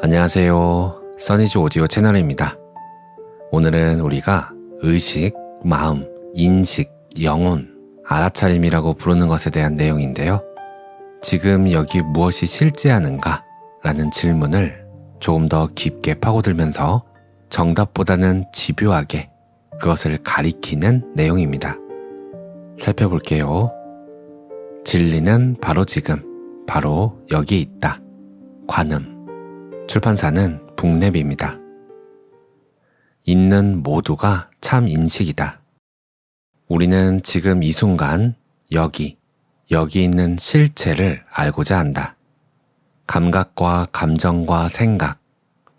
안녕하세요. 써니즈 오디오 채널입니다. 오늘은 우리가 의식, 마음, 인식, 영혼, 알아차림이라고 부르는 것에 대한 내용인데요. 지금 여기 무엇이 실제하는가? 라는 질문을 조금 더 깊게 파고들면서 정답보다는 집요하게 그것을 가리키는 내용입니다. 살펴볼게요. 진리는 바로 지금, 바로 여기 있다. 관음. 출판사는 북랩입니다. 있는 모두가 참 인식이다. 우리는 지금 이 순간 여기 있는 실체를 알고자 한다. 감각과 감정과 생각,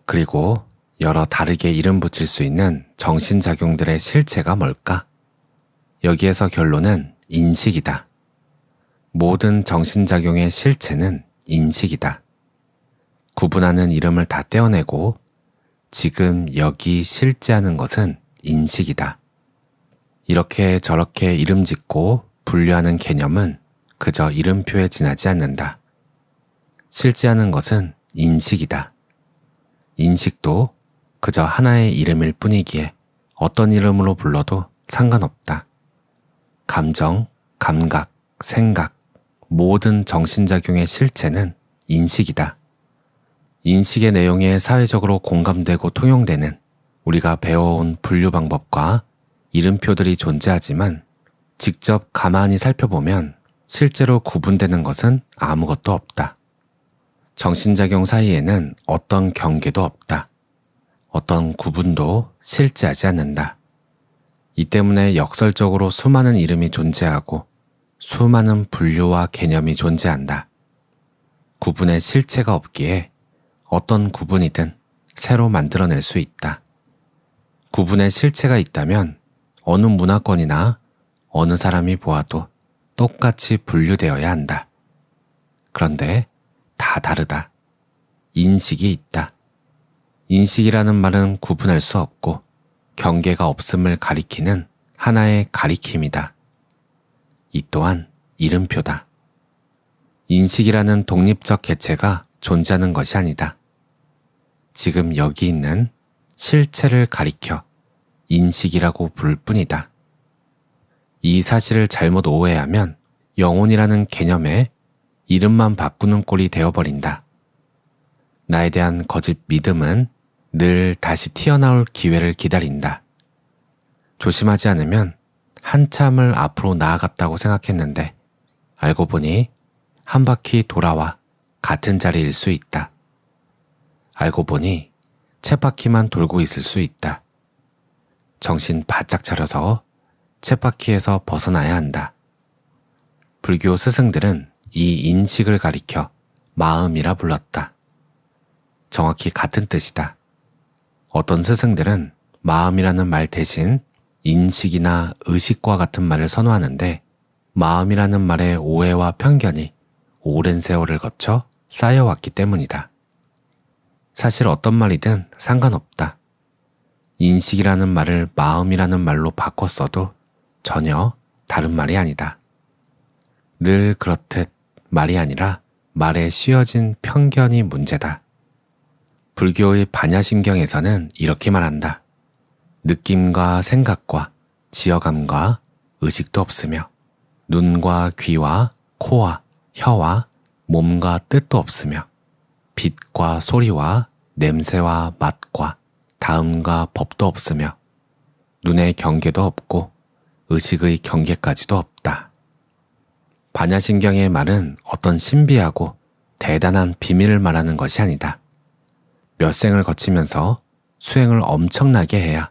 그리고 여러 다르게 이름 붙일 수 있는 정신작용들의 실체가 뭘까? 여기에서 결론은 인식이다. 모든 정신작용의 실체는 인식이다. 구분하는 이름을 다 떼어내고 지금 여기 실제하는 것은 인식이다. 이렇게 저렇게 이름 짓고 분류하는 개념은 그저 이름표에 지나지 않는다. 실제하는 것은 인식이다. 인식도 그저 하나의 이름일 뿐이기에 어떤 이름으로 불러도 상관없다. 감정, 감각, 생각, 모든 정신작용의 실체는 인식이다. 인식의 내용에 사회적으로 공감되고 통용되는 우리가 배워온 분류 방법과 이름표들이 존재하지만 직접 가만히 살펴보면 실제로 구분되는 것은 아무것도 없다. 정신작용 사이에는 어떤 경계도 없다. 어떤 구분도 실제하지 않는다. 이 때문에 역설적으로 수많은 이름이 존재하고 수많은 분류와 개념이 존재한다. 구분의 실체가 없기에 어떤 구분이든 새로 만들어낼 수 있다. 구분의 실체가 있다면 어느 문화권이나 어느 사람이 보아도 똑같이 분류되어야 한다. 그런데 다 다르다. 인식이 있다. 인식이라는 말은 구분할 수 없고 경계가 없음을 가리키는 하나의 가리킴이다. 이 또한 이름표다. 인식이라는 독립적 개체가 존재하는 것이 아니다. 지금 여기 있는 실체를 가리켜 인식이라고 부를 뿐이다. 이 사실을 잘못 오해하면 영혼이라는 개념에 이름만 바꾸는 꼴이 되어버린다. 나에 대한 거짓 믿음은 늘 다시 튀어나올 기회를 기다린다. 조심하지 않으면 한참을 앞으로 나아갔다고 생각했는데 알고 보니 한 바퀴 돌아와 같은 자리일 수 있다. 알고 보니 쳇바퀴만 돌고 있을 수 있다. 정신 바짝 차려서 쳇바퀴에서 벗어나야 한다. 불교 스승들은 이 인식을 가리켜 마음이라 불렀다. 정확히 같은 뜻이다. 어떤 스승들은 마음이라는 말 대신 인식이나 의식과 같은 말을 선호하는데 마음이라는 말의 오해와 편견이 오랜 세월을 거쳐 쌓여왔기 때문이다. 사실 어떤 말이든 상관없다. 인식이라는 말을 마음이라는 말로 바꿨어도 전혀 다른 말이 아니다. 늘 그렇듯 말이 아니라 말에 씌워진 편견이 문제다. 불교의 반야심경에서는 이렇게 말한다. 느낌과 생각과 지어감과 의식도 없으며 눈과 귀와 코와 혀와 몸과 뜻도 없으며 빛과 소리와 냄새와 맛과 다음과 법도 없으며 눈의 경계도 없고 의식의 경계까지도 없다. 반야심경의 말은 어떤 신비하고 대단한 비밀을 말하는 것이 아니다. 몇 생을 거치면서 수행을 엄청나게 해야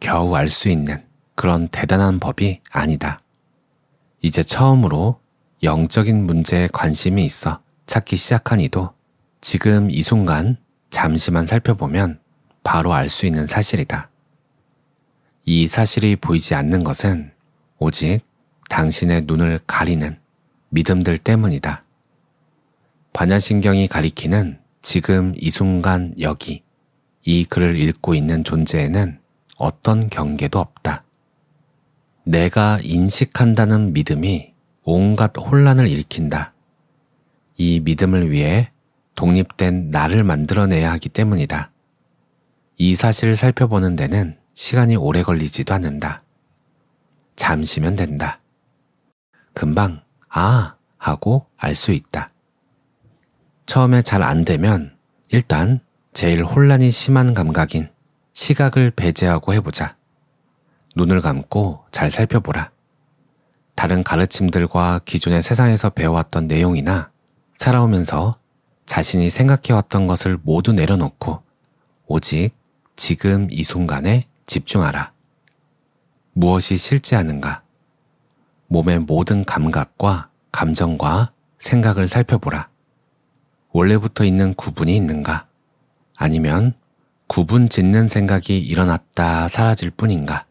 겨우 알 수 있는 그런 대단한 법이 아니다. 이제 처음으로 영적인 문제에 관심이 있어 찾기 시작한 이도 지금 이 순간 잠시만 살펴보면 바로 알 수 있는 사실이다. 이 사실이 보이지 않는 것은 오직 당신의 눈을 가리는 믿음들 때문이다. 반야심경이 가리키는 지금 이 순간 여기 이 글을 읽고 있는 존재에는 어떤 경계도 없다. 내가 인식한다는 믿음이 온갖 혼란을 일으킨다. 이 믿음을 위해 독립된 나를 만들어내야 하기 때문이다. 이 사실을 살펴보는 데는 시간이 오래 걸리지도 않는다. 잠시면 된다. 금방 하고 알 수 있다. 처음에 잘 안 되면 일단 제일 혼란이 심한 감각인 시각을 배제하고 해보자. 눈을 감고 잘 살펴보라. 다른 가르침들과 기존의 세상에서 배워왔던 내용이나 살아오면서 자신이 생각해왔던 것을 모두 내려놓고 오직 지금 이 순간에 집중하라. 무엇이 실제하는가? 몸의 모든 감각과 감정과 생각을 살펴보라. 원래부터 있는 구분이 있는가? 아니면 구분 짓는 생각이 일어났다 사라질 뿐인가?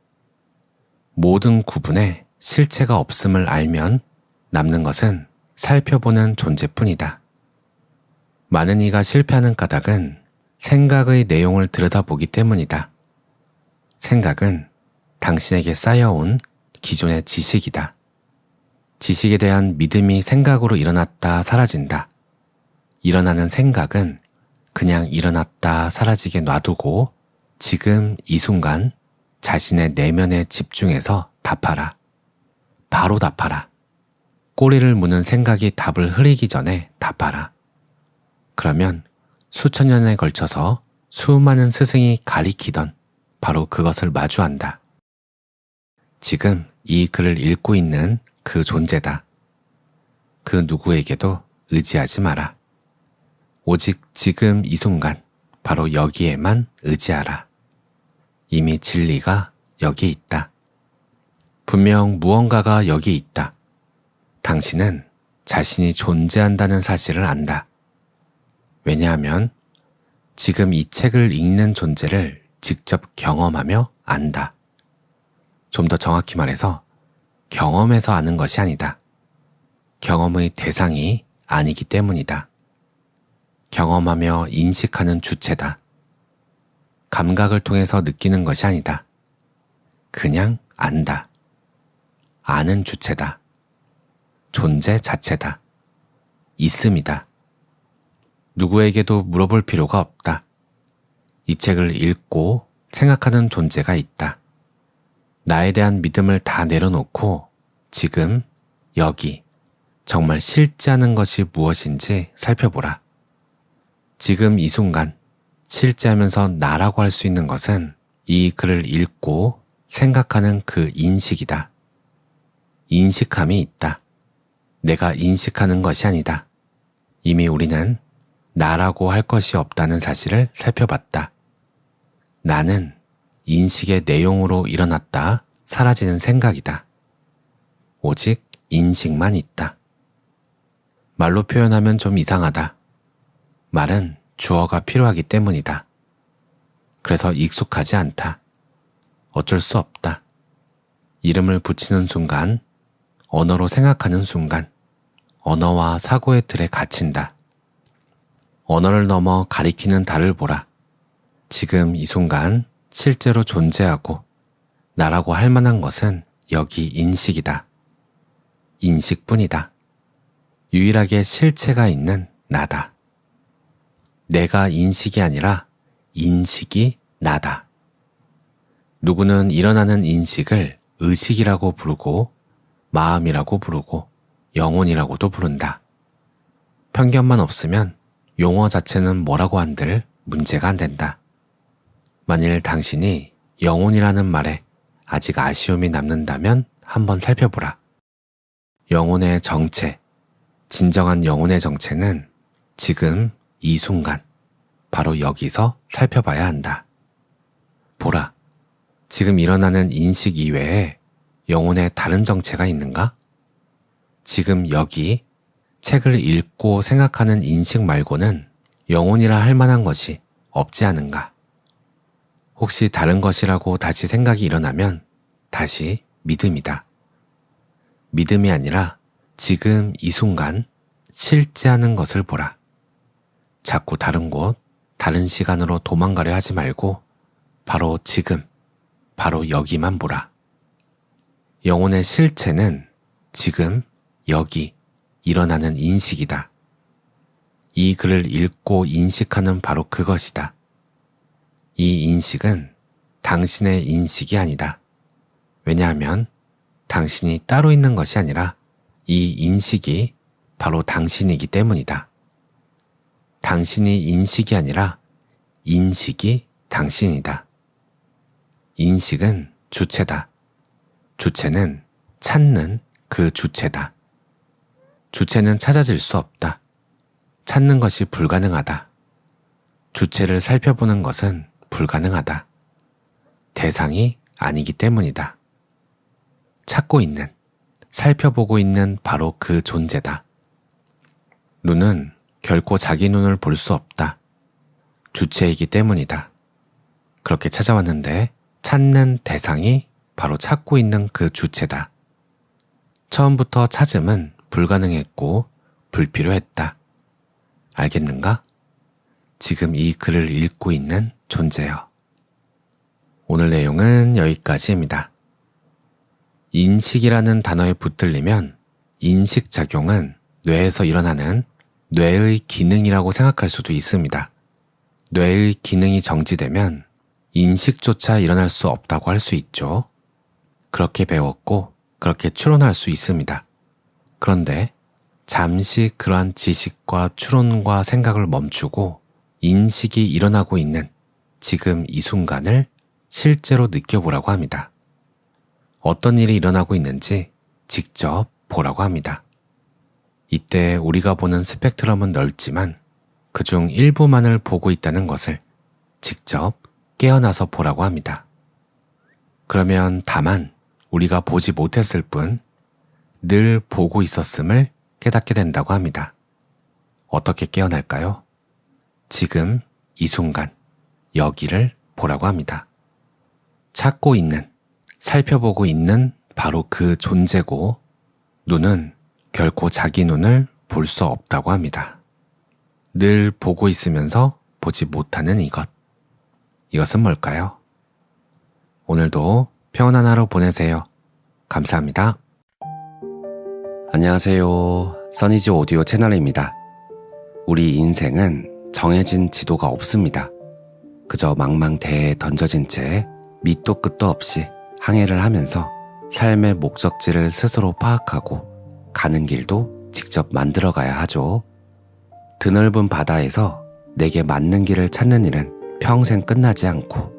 모든 구분에 실체가 없음을 알면 남는 것은 살펴보는 존재뿐이다. 많은 이가 실패하는 까닭은 생각의 내용을 들여다보기 때문이다. 생각은 당신에게 쌓여온 기존의 지식이다. 지식에 대한 믿음이 생각으로 일어났다 사라진다. 일어나는 생각은 그냥 일어났다 사라지게 놔두고 지금 이 순간 자신의 내면에 집중해서 답하라. 바로 답하라. 꼬리를 무는 생각이 답을 흐리기 전에 답하라. 그러면 수천 년에 걸쳐서 수많은 스승이 가리키던 바로 그것을 마주한다. 지금 이 글을 읽고 있는 그 존재다. 그 누구에게도 의지하지 마라. 오직 지금 이 순간 바로 여기에만 의지하라. 이미 진리가 여기 있다. 분명 무언가가 여기 있다. 당신은 자신이 존재한다는 사실을 안다. 왜냐하면 지금 이 책을 읽는 존재를 직접 경험하며 안다. 좀 더 정확히 말해서 경험해서 아는 것이 아니다. 경험의 대상이 아니기 때문이다. 경험하며 인식하는 주체다. 감각을 통해서 느끼는 것이 아니다. 그냥 안다. 아는 주체다. 존재 자체다. 있음이다. 누구에게도 물어볼 필요가 없다. 이 책을 읽고 생각하는 존재가 있다. 나에 대한 믿음을 다 내려놓고 지금 여기 정말 실제하는 것이 무엇인지 살펴보라. 지금 이 순간 실제하면서 나라고 할 수 있는 것은 이 글을 읽고 생각하는 그 인식이다. 인식함이 있다. 내가 인식하는 것이 아니다. 이미 우리는 나라고 할 것이 없다는 사실을 살펴봤다. 나는 인식의 내용으로 일어났다 사라지는 생각이다. 오직 인식만 있다. 말로 표현하면 좀 이상하다. 말은 주어가 필요하기 때문이다. 그래서 익숙하지 않다. 어쩔 수 없다. 이름을 붙이는 순간, 언어로 생각하는 순간, 언어와 사고의 틀에 갇힌다. 언어를 넘어 가리키는 달을 보라. 지금 이 순간 실제로 존재하고 나라고 할 만한 것은 여기 인식이다. 인식뿐이다. 유일하게 실체가 있는 나다. 내가 인식이 아니라 인식이 나다. 누구는 일어나는 인식을 의식이라고 부르고 마음이라고 부르고 영혼이라고도 부른다. 편견만 없으면 용어 자체는 뭐라고 한들 문제가 안 된다. 만일 당신이 영혼이라는 말에 아직 아쉬움이 남는다면 한번 살펴보라. 영혼의 정체, 진정한 영혼의 정체는 지금 이 순간, 바로 여기서 살펴봐야 한다. 보라, 지금 일어나는 인식 이외에 영혼의 다른 정체가 있는가? 지금 여기 책을 읽고 생각하는 인식 말고는 영혼이라 할 만한 것이 없지 않은가? 혹시 다른 것이라고 다시 생각이 일어나면 다시 믿음이다. 믿음이 아니라 지금 이 순간 실제하는 것을 보라. 자꾸 다른 곳, 다른 시간으로 도망가려 하지 말고 바로 지금, 바로 여기만 보라. 영혼의 실체는 지금, 여기 일어나는 인식이다. 이 글을 읽고 인식하는 바로 그것이다. 이 인식은 당신의 인식이 아니다. 왜냐하면 당신이 따로 있는 것이 아니라 이 인식이 바로 당신이기 때문이다. 당신이 인식이 아니라 인식이 당신이다. 인식은 주체다. 주체는 찾는 그 주체다. 주체는 찾아질 수 없다. 찾는 것이 불가능하다. 주체를 살펴보는 것은 불가능하다. 대상이 아니기 때문이다. 찾고 있는, 살펴보고 있는 바로 그 존재다. 눈은 결코 자기 눈을 볼 수 없다. 주체이기 때문이다. 그렇게 찾아왔는데 찾는 대상이 바로 찾고 있는 그 주체다. 처음부터 찾음은 불가능했고 불필요했다. 알겠는가? 지금 이 글을 읽고 있는 존재여. 오늘 내용은 여기까지입니다. 인식이라는 단어에 붙들리면 인식작용은 뇌에서 일어나는 뇌의 기능이라고 생각할 수도 있습니다. 뇌의 기능이 정지되면 인식조차 일어날 수 없다고 할 수 있죠. 그렇게 배웠고 그렇게 추론할 수 있습니다. 그런데 잠시 그러한 지식과 추론과 생각을 멈추고 인식이 일어나고 있는 지금 이 순간을 실제로 느껴보라고 합니다. 어떤 일이 일어나고 있는지 직접 보라고 합니다. 이때 우리가 보는 스펙트럼은 넓지만 그중 일부만을 보고 있다는 것을 직접 깨어나서 보라고 합니다. 그러면 다만 우리가 보지 못했을 뿐 늘 보고 있었음을 깨닫게 된다고 합니다. 어떻게 깨어날까요? 지금 이 순간 여기를 보라고 합니다. 찾고 있는, 살펴보고 있는 바로 그 존재고 눈은 결코 자기 눈을 볼 수 없다고 합니다. 늘 보고 있으면서 보지 못하는 이것. 이것은 뭘까요? 오늘도 평온한 하루 보내세요. 감사합니다. 안녕하세요. 써니지 오디오 채널입니다. 우리 인생은 정해진 지도가 없습니다. 그저 망망대해에 던져진 채 밑도 끝도 없이 항해를 하면서 삶의 목적지를 스스로 파악하고 가는 길도 직접 만들어가야 하죠. 드넓은 바다에서 내게 맞는 길을 찾는 일은 평생 끝나지 않고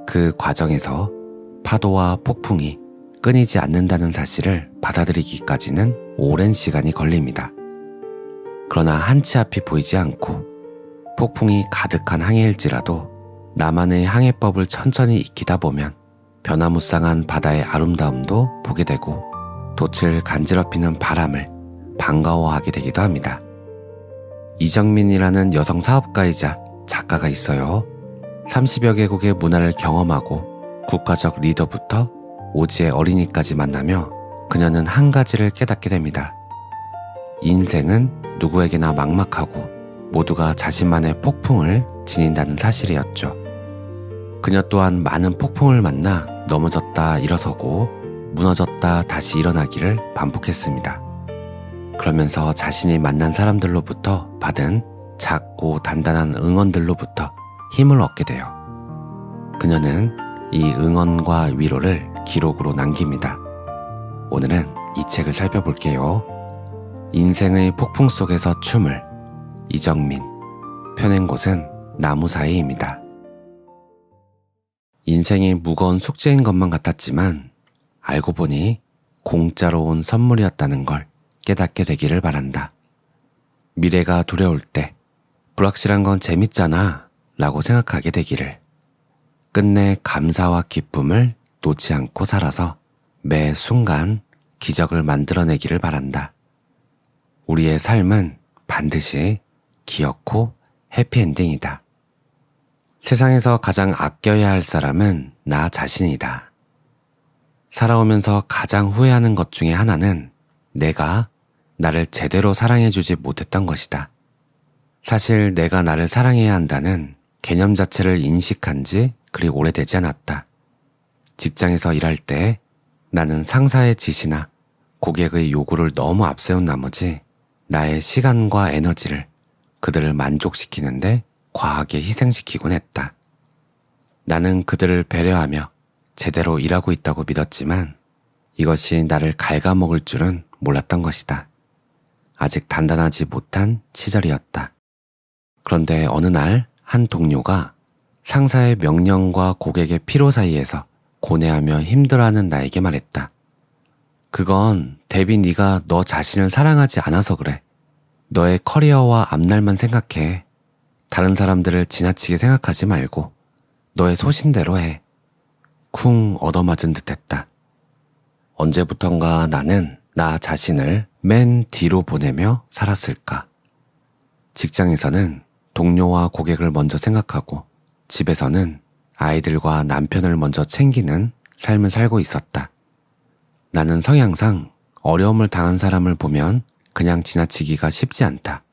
그 과정에서 파도와 폭풍이 끊이지 않는다는 사실을 받아들이기까지는 오랜 시간이 걸립니다. 그러나 한치 앞이 보이지 않고 폭풍이 가득한 항해일지라도 나만의 항해법을 천천히 익히다 보면 변화무쌍한 바다의 아름다움도 보게 되고 돛을 간지럽히는 바람을 반가워하게 되기도 합니다. 이정민이라는 여성 사업가이자 작가가 있어요. 30여 개국의 문화를 경험하고 국가적 리더부터 오지의 어린이까지 만나며 그녀는 한 가지를 깨닫게 됩니다. 인생은 누구에게나 막막하고 모두가 자신만의 폭풍을 지닌다는 사실이었죠. 그녀 또한 많은 폭풍을 만나 넘어졌다 일어서고 무너졌다 다시 일어나기를 반복했습니다. 그러면서 자신이 만난 사람들로부터 받은 작고 단단한 응원들로부터 힘을 얻게 돼요. 그녀는 이 응원과 위로를 기록으로 남깁니다. 오늘은 이 책을 살펴볼게요. 인생의 폭풍 속에서 춤을, 이정민. 펴낸 곳은 나무 사이입니다. 인생이 무거운 숙제인 것만 같았지만 알고 보니 공짜로 온 선물이었다는 걸 깨닫게 되기를 바란다. 미래가 두려울 때 불확실한 건 재밌잖아 라고 생각하게 되기를. 끝내 감사와 기쁨을 놓지 않고 살아서 매 순간 기적을 만들어내기를 바란다. 우리의 삶은 반드시 귀엽고 해피엔딩이다. 세상에서 가장 아껴야 할 사람은 나 자신이다. 살아오면서 가장 후회하는 것 중에 하나는 내가 나를 제대로 사랑해주지 못했던 것이다. 사실 내가 나를 사랑해야 한다는 개념 자체를 인식한 지 그리 오래되지 않았다. 직장에서 일할 때 나는 상사의 지시나 고객의 요구를 너무 앞세운 나머지 나의 시간과 에너지를 그들을 만족시키는데 과하게 희생시키곤 했다. 나는 그들을 배려하며 제대로 일하고 있다고 믿었지만 이것이 나를 갉아먹을 줄은 몰랐던 것이다. 아직 단단하지 못한 시절이었다. 그런데 어느 날 한 동료가 상사의 명령과 고객의 피로 사이에서 고뇌하며 힘들어하는 나에게 말했다. 그건 대비 네가 너 자신을 사랑하지 않아서 그래. 너의 커리어와 앞날만 생각해. 다른 사람들을 지나치게 생각하지 말고 너의 소신대로 해. 쿵 얻어맞은 듯했다. 언제부턴가 나는 나 자신을 맨 뒤로 보내며 살았을까? 직장에서는 동료와 고객을 먼저 생각하고 집에서는 아이들과 남편을 먼저 챙기는 삶을 살고 있었다. 나는 성향상 어려움을 당한 사람을 보면 그냥 지나치기가 쉽지 않다.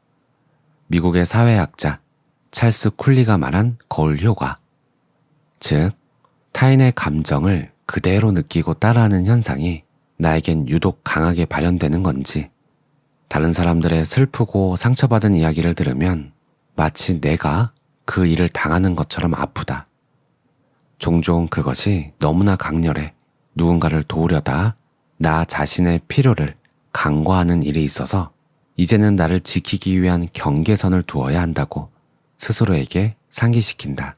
미국의 사회학자 찰스 쿨리가 말한 거울 효과, 즉 타인의 감정을 그대로 느끼고 따라하는 현상이 나에겐 유독 강하게 발현되는 건지, 다른 사람들의 슬프고 상처받은 이야기를 들으면 마치 내가 그 일을 당하는 것처럼 아프다. 종종 그것이 너무나 강렬해 누군가를 도우려다 나 자신의 필요를 간과하는 일이 있어서 이제는 나를 지키기 위한 경계선을 두어야 한다고 스스로에게 상기시킨다.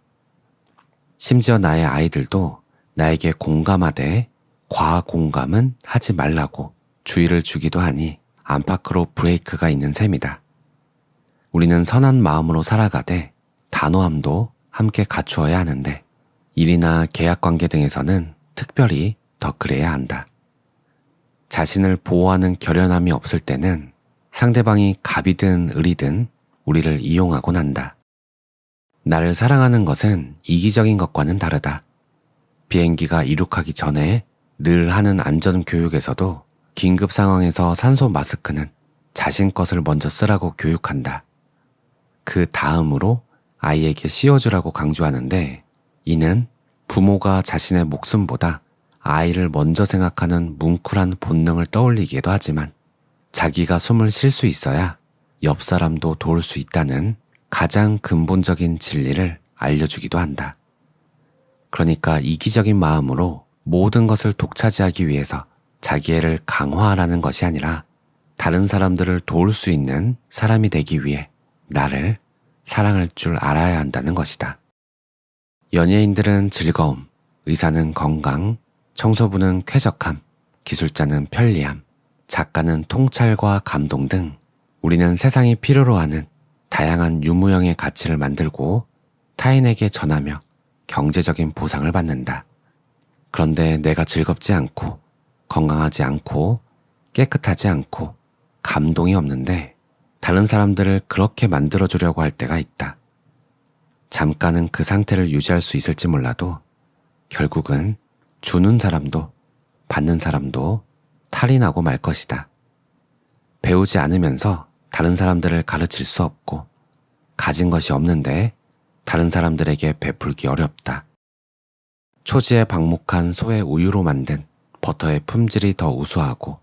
심지어 나의 아이들도 나에게 공감하되 과공감은 하지 말라고 주의를 주기도 하니 안팎으로 브레이크가 있는 셈이다. 우리는 선한 마음으로 살아가되 단호함도 함께 갖추어야 하는데 일이나 계약관계 등에서는 특별히 더 그래야 한다. 자신을 보호하는 결연함이 없을 때는 상대방이 갑이든 을이든 우리를 이용하곤 한다. 나를 사랑하는 것은 이기적인 것과는 다르다. 비행기가 이륙하기 전에 늘 하는 안전교육에서도 긴급 상황에서 산소 마스크는 자신 것을 먼저 쓰라고 교육한다. 그 다음으로 아이에게 씌워주라고 강조하는데 이는 부모가 자신의 목숨보다 아이를 먼저 생각하는 뭉클한 본능을 떠올리기도 하지만 자기가 숨을 쉴 수 있어야 옆 사람도 도울 수 있다는 가장 근본적인 진리를 알려주기도 한다. 그러니까 이기적인 마음으로 모든 것을 독차지하기 위해서 자기애를 강화하라는 것이 아니라 다른 사람들을 도울 수 있는 사람이 되기 위해 나를 사랑할 줄 알아야 한다는 것이다. 연예인들은 즐거움, 의사는 건강, 청소부는 쾌적함, 기술자는 편리함, 작가는 통찰과 감동 등 우리는 세상이 필요로 하는 다양한 유무형의 가치를 만들고 타인에게 전하며 경제적인 보상을 받는다. 그런데 내가 즐겁지 않고 건강하지 않고 깨끗하지 않고 감동이 없는데 다른 사람들을 그렇게 만들어주려고 할 때가 있다. 잠깐은 그 상태를 유지할 수 있을지 몰라도 결국은 주는 사람도 받는 사람도 탈이 나고 말 것이다. 배우지 않으면서 다른 사람들을 가르칠 수 없고 가진 것이 없는데 다른 사람들에게 베풀기 어렵다. 초지에 방목한 소의 우유로 만든 버터의 품질이 더 우수하고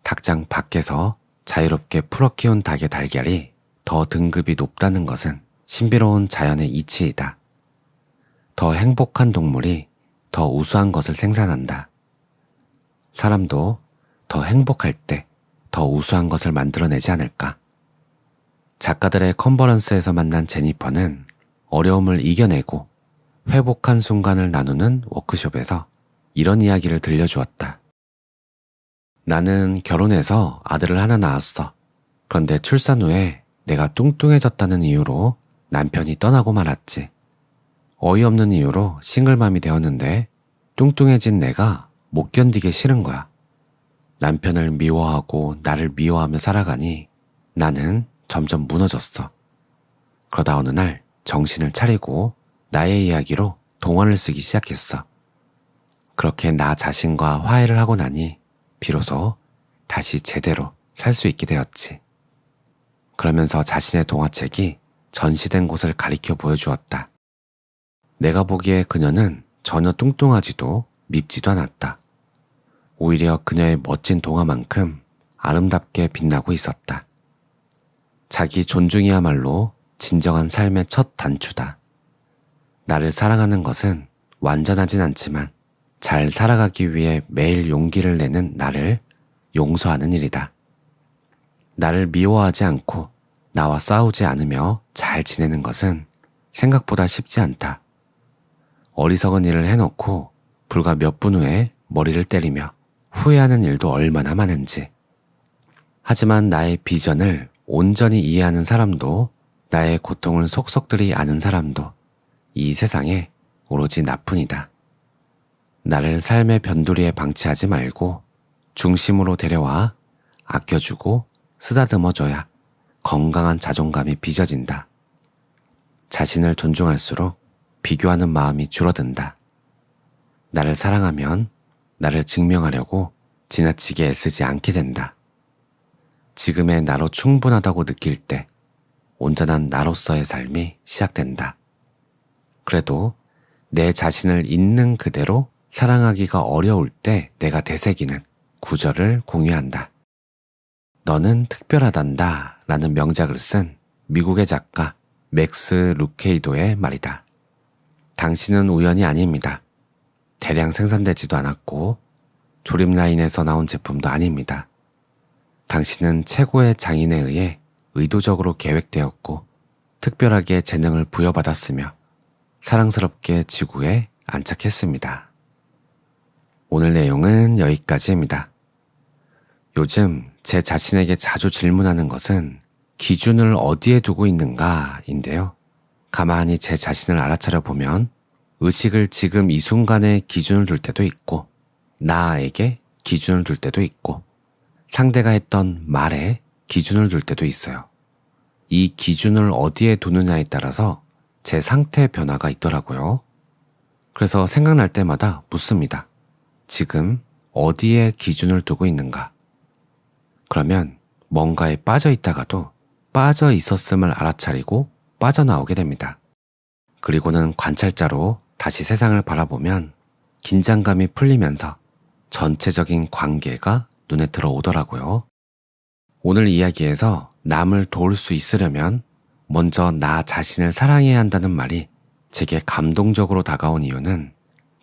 닭장 밖에서 자유롭게 풀어 키운 닭의 달걀이 더 등급이 높다는 것은 신비로운 자연의 이치이다. 더 행복한 동물이 더 우수한 것을 생산한다. 사람도 더 행복할 때 더 우수한 것을 만들어내지 않을까? 작가들의 컨퍼런스에서 만난 제니퍼는 어려움을 이겨내고 회복한 순간을 나누는 워크숍에서 이런 이야기를 들려주었다. 나는 결혼해서 아들을 하나 낳았어. 그런데 출산 후에 내가 뚱뚱해졌다는 이유로 남편이 떠나고 말았지. 어이없는 이유로 싱글맘이 되었는데 뚱뚱해진 내가 못 견디게 싫은 거야. 남편을 미워하고 나를 미워하며 살아가니 나는 점점 무너졌어. 그러다 어느 날 정신을 차리고 나의 이야기로 동화를 쓰기 시작했어. 그렇게 나 자신과 화해를 하고 나니 비로소 다시 제대로 살 수 있게 되었지. 그러면서 자신의 동화책이 전시된 곳을 가리켜 보여주었다. 내가 보기에 그녀는 전혀 뚱뚱하지도 밉지도 않았다. 오히려 그녀의 멋진 동화만큼 아름답게 빛나고 있었다. 자기 존중이야말로 진정한 삶의 첫 단추다. 나를 사랑하는 것은 완전하진 않지만 잘 살아가기 위해 매일 용기를 내는 나를 용서하는 일이다. 나를 미워하지 않고 나와 싸우지 않으며 잘 지내는 것은 생각보다 쉽지 않다. 어리석은 일을 해놓고 불과 몇 분 후에 머리를 때리며 후회하는 일도 얼마나 많은지. 하지만 나의 비전을 온전히 이해하는 사람도 나의 고통을 속속들이 아는 사람도 이 세상에 오로지 나뿐이다. 나를 삶의 변두리에 방치하지 말고 중심으로 데려와 아껴주고 쓰다듬어줘야 건강한 자존감이 빚어진다. 자신을 존중할수록 비교하는 마음이 줄어든다. 나를 사랑하면 나를 증명하려고 지나치게 애쓰지 않게 된다. 지금의 나로 충분하다고 느낄 때 온전한 나로서의 삶이 시작된다. 그래도 내 자신을 있는 그대로 사랑하기가 어려울 때 내가 되새기는 구절을 공유한다. 너는 특별하단다 라는 명작을 쓴 미국의 작가 맥스 루케이도의 말이다. 당신은 우연이 아닙니다. 대량 생산되지도 않았고 조립 라인에서 나온 제품도 아닙니다. 당신은 최고의 장인에 의해 의도적으로 계획되었고 특별하게 재능을 부여받았으며 사랑스럽게 지구에 안착했습니다. 오늘 내용은 여기까지입니다. 요즘 제 자신에게 자주 질문하는 것은 기준을 어디에 두고 있는가인데요. 가만히 제 자신을 알아차려 보면 의식을 지금 이 순간에 기준을 둘 때도 있고 나에게 기준을 둘 때도 있고 상대가 했던 말에 기준을 둘 때도 있어요. 이 기준을 어디에 두느냐에 따라서 제 상태 변화가 있더라고요. 그래서 생각날 때마다 묻습니다. 지금 어디에 기준을 두고 있는가? 그러면 뭔가에 빠져 있다가도 빠져 있었음을 알아차리고 빠져나오게 됩니다. 그리고는 관찰자로 다시 세상을 바라보면 긴장감이 풀리면서 전체적인 관계가 눈에 들어오더라고요. 오늘 이야기에서 남을 도울 수 있으려면 먼저 나 자신을 사랑해야 한다는 말이 제게 감동적으로 다가온 이유는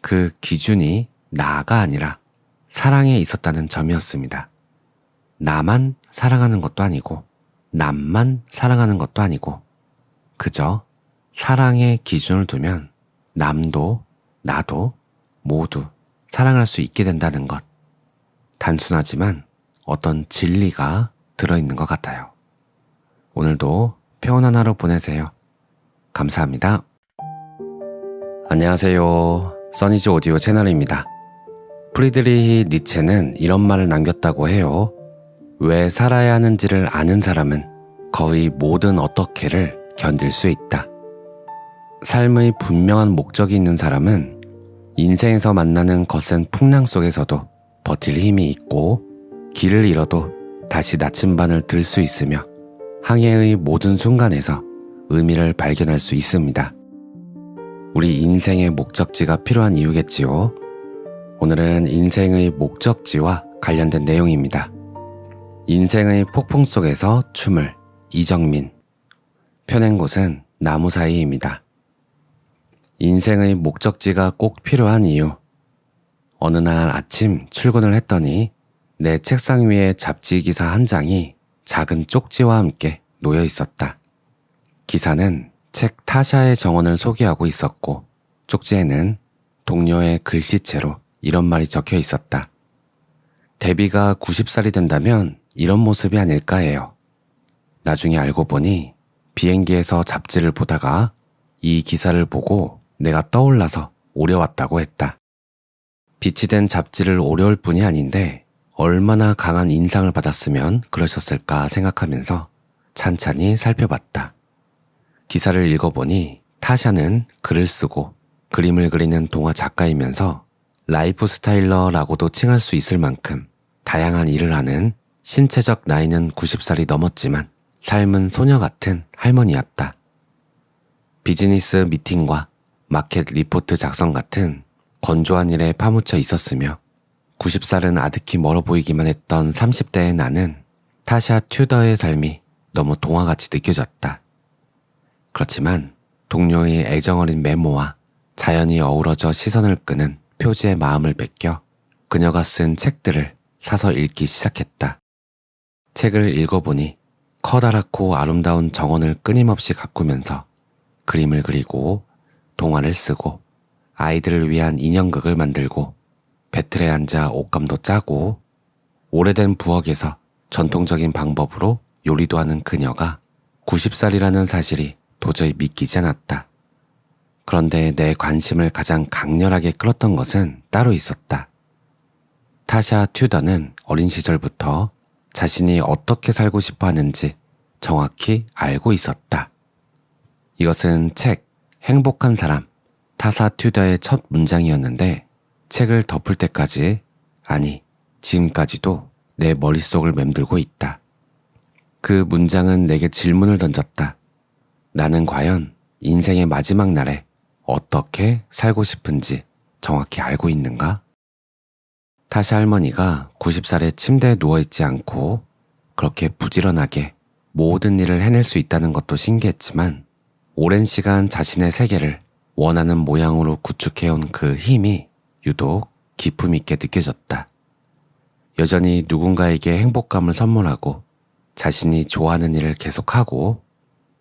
그 기준이 나가 아니라 사랑에 있었다는 점이었습니다. 나만 사랑하는 것도 아니고 남만 사랑하는 것도 아니고 그저 사랑의 기준을 두면 남도 나도 모두 사랑할 수 있게 된다는 것. 단순하지만 어떤 진리가 들어있는 것 같아요. 오늘도 평온한 하루 보내세요. 감사합니다. 안녕하세요. 써니즈 오디오 채널입니다. 프리드리히 니체는 이런 말을 남겼다고 해요. 왜 살아야 하는지를 아는 사람은 거의 모든 어떻게를 견딜 수 있다. 삶의 분명한 목적이 있는 사람은 인생에서 만나는 거센 풍랑 속에서도 버틸 힘이 있고 길을 잃어도 다시 나침반을 들 수 있으며 항해의 모든 순간에서 의미를 발견할 수 있습니다. 우리 인생의 목적지가 필요한 이유겠지요. 오늘은 인생의 목적지와 관련된 내용입니다. 인생의 폭풍 속에서 춤을 이정민. 펴낸 곳은 나무 사이입니다. 인생의 목적지가 꼭 필요한 이유. 어느 날 아침 출근을 했더니 내 책상 위에 잡지 기사 한 장이 작은 쪽지와 함께 놓여 있었다. 기사는 책 타샤의 정원을 소개하고 있었고 쪽지에는 동료의 글씨체로 이런 말이 적혀 있었다. 데비가 90살이 된다면 이런 모습이 아닐까 해요. 나중에 알고 보니 비행기에서 잡지를 보다가 이 기사를 보고 내가 떠올라서 오려왔다고 했다. 빛이 된 잡지를 오려올 뿐이 아닌데 얼마나 강한 인상을 받았으면 그러셨을까 생각하면서 찬찬히 살펴봤다. 기사를 읽어보니 타샤는 글을 쓰고 그림을 그리는 동화 작가이면서 라이프 스타일러라고도 칭할 수 있을 만큼 다양한 일을 하는 신체적 나이는 90살이 넘었지만 삶은 소녀 같은 할머니였다. 비즈니스 미팅과 마켓 리포트 작성 같은 건조한 일에 파묻혀 있었으며 90살은 아득히 멀어 보이기만 했던 30대의 나는 타샤 튜더의 삶이 너무 동화같이 느껴졌다. 그렇지만 동료의 애정어린 메모와 자연히 어우러져 시선을 끄는 표지의 마음을 베껴 그녀가 쓴 책들을 사서 읽기 시작했다. 책을 읽어보니 커다랗고 아름다운 정원을 끊임없이 가꾸면서 그림을 그리고 동화를 쓰고 아이들을 위한 인형극을 만들고 배틀에 앉아 옷감도 짜고 오래된 부엌에서 전통적인 방법으로 요리도 하는 그녀가 90살이라는 사실이 도저히 믿기지 않았다. 그런데 내 관심을 가장 강렬하게 끌었던 것은 따로 있었다. 타샤 튜더는 어린 시절부터 자신이 어떻게 살고 싶어 하는지 정확히 알고 있었다. 이것은 책 행복한 사람 타샤 튜더의 첫 문장이었는데 책을 덮을 때까지, 아니 지금까지도 내 머릿속을 맴돌고 있다. 그 문장은 내게 질문을 던졌다. 나는 과연 인생의 마지막 날에 어떻게 살고 싶은지 정확히 알고 있는가? 타샤 할머니가 90살에 침대에 누워있지 않고 그렇게 부지런하게 모든 일을 해낼 수 있다는 것도 신기했지만 오랜 시간 자신의 세계를 원하는 모양으로 구축해온 그 힘이 유독 기품 있게 느껴졌다. 여전히 누군가에게 행복감을 선물하고 자신이 좋아하는 일을 계속하고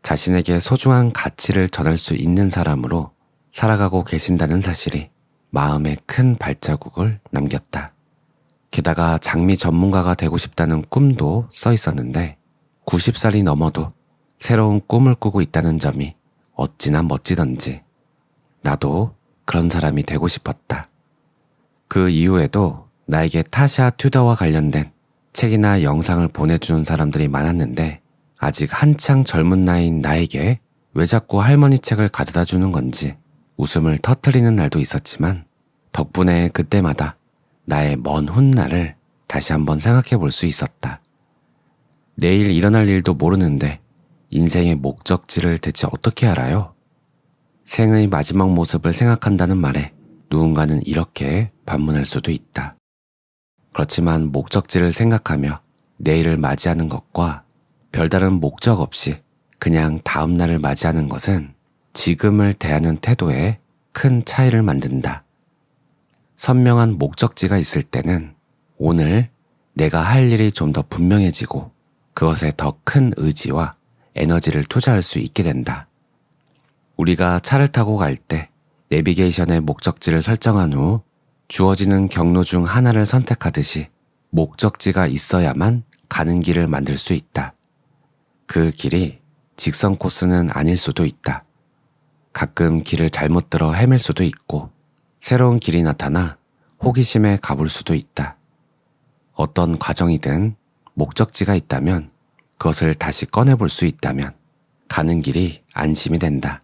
자신에게 소중한 가치를 전할 수 있는 사람으로 살아가고 계신다는 사실이 마음에 큰 발자국을 남겼다. 게다가 장미 전문가가 되고 싶다는 꿈도 써 있었는데 90살이 넘어도 새로운 꿈을 꾸고 있다는 점이 어찌나 멋지던지 나도 그런 사람이 되고 싶었다. 그 이후에도 나에게 타샤 튜더와 관련된 책이나 영상을 보내주는 사람들이 많았는데 아직 한창 젊은 나이인 나에게 왜 자꾸 할머니 책을 가져다 주는 건지 웃음을 터뜨리는 날도 있었지만 덕분에 그때마다 나의 먼 훗날을 다시 한번 생각해 볼 수 있었다. 내일 일어날 일도 모르는데 인생의 목적지를 대체 어떻게 알아요? 생의 마지막 모습을 생각한다는 말에 누군가는 이렇게 반문할 수도 있다. 그렇지만 목적지를 생각하며 내일을 맞이하는 것과 별다른 목적 없이 그냥 다음 날을 맞이하는 것은 지금을 대하는 태도에 큰 차이를 만든다. 선명한 목적지가 있을 때는 오늘 내가 할 일이 좀 더 분명해지고 그것에 더 큰 의지와 에너지를 투자할 수 있게 된다. 우리가 차를 타고 갈 때 내비게이션의 목적지를 설정한 후 주어지는 경로 중 하나를 선택하듯이 목적지가 있어야만 가는 길을 만들 수 있다. 그 길이 직선 코스는 아닐 수도 있다. 가끔 길을 잘못 들어 헤맬 수도 있고 새로운 길이 나타나 호기심에 가볼 수도 있다. 어떤 과정이든 목적지가 있다면 그것을 다시 꺼내볼 수 있다면 가는 길이 안심이 된다.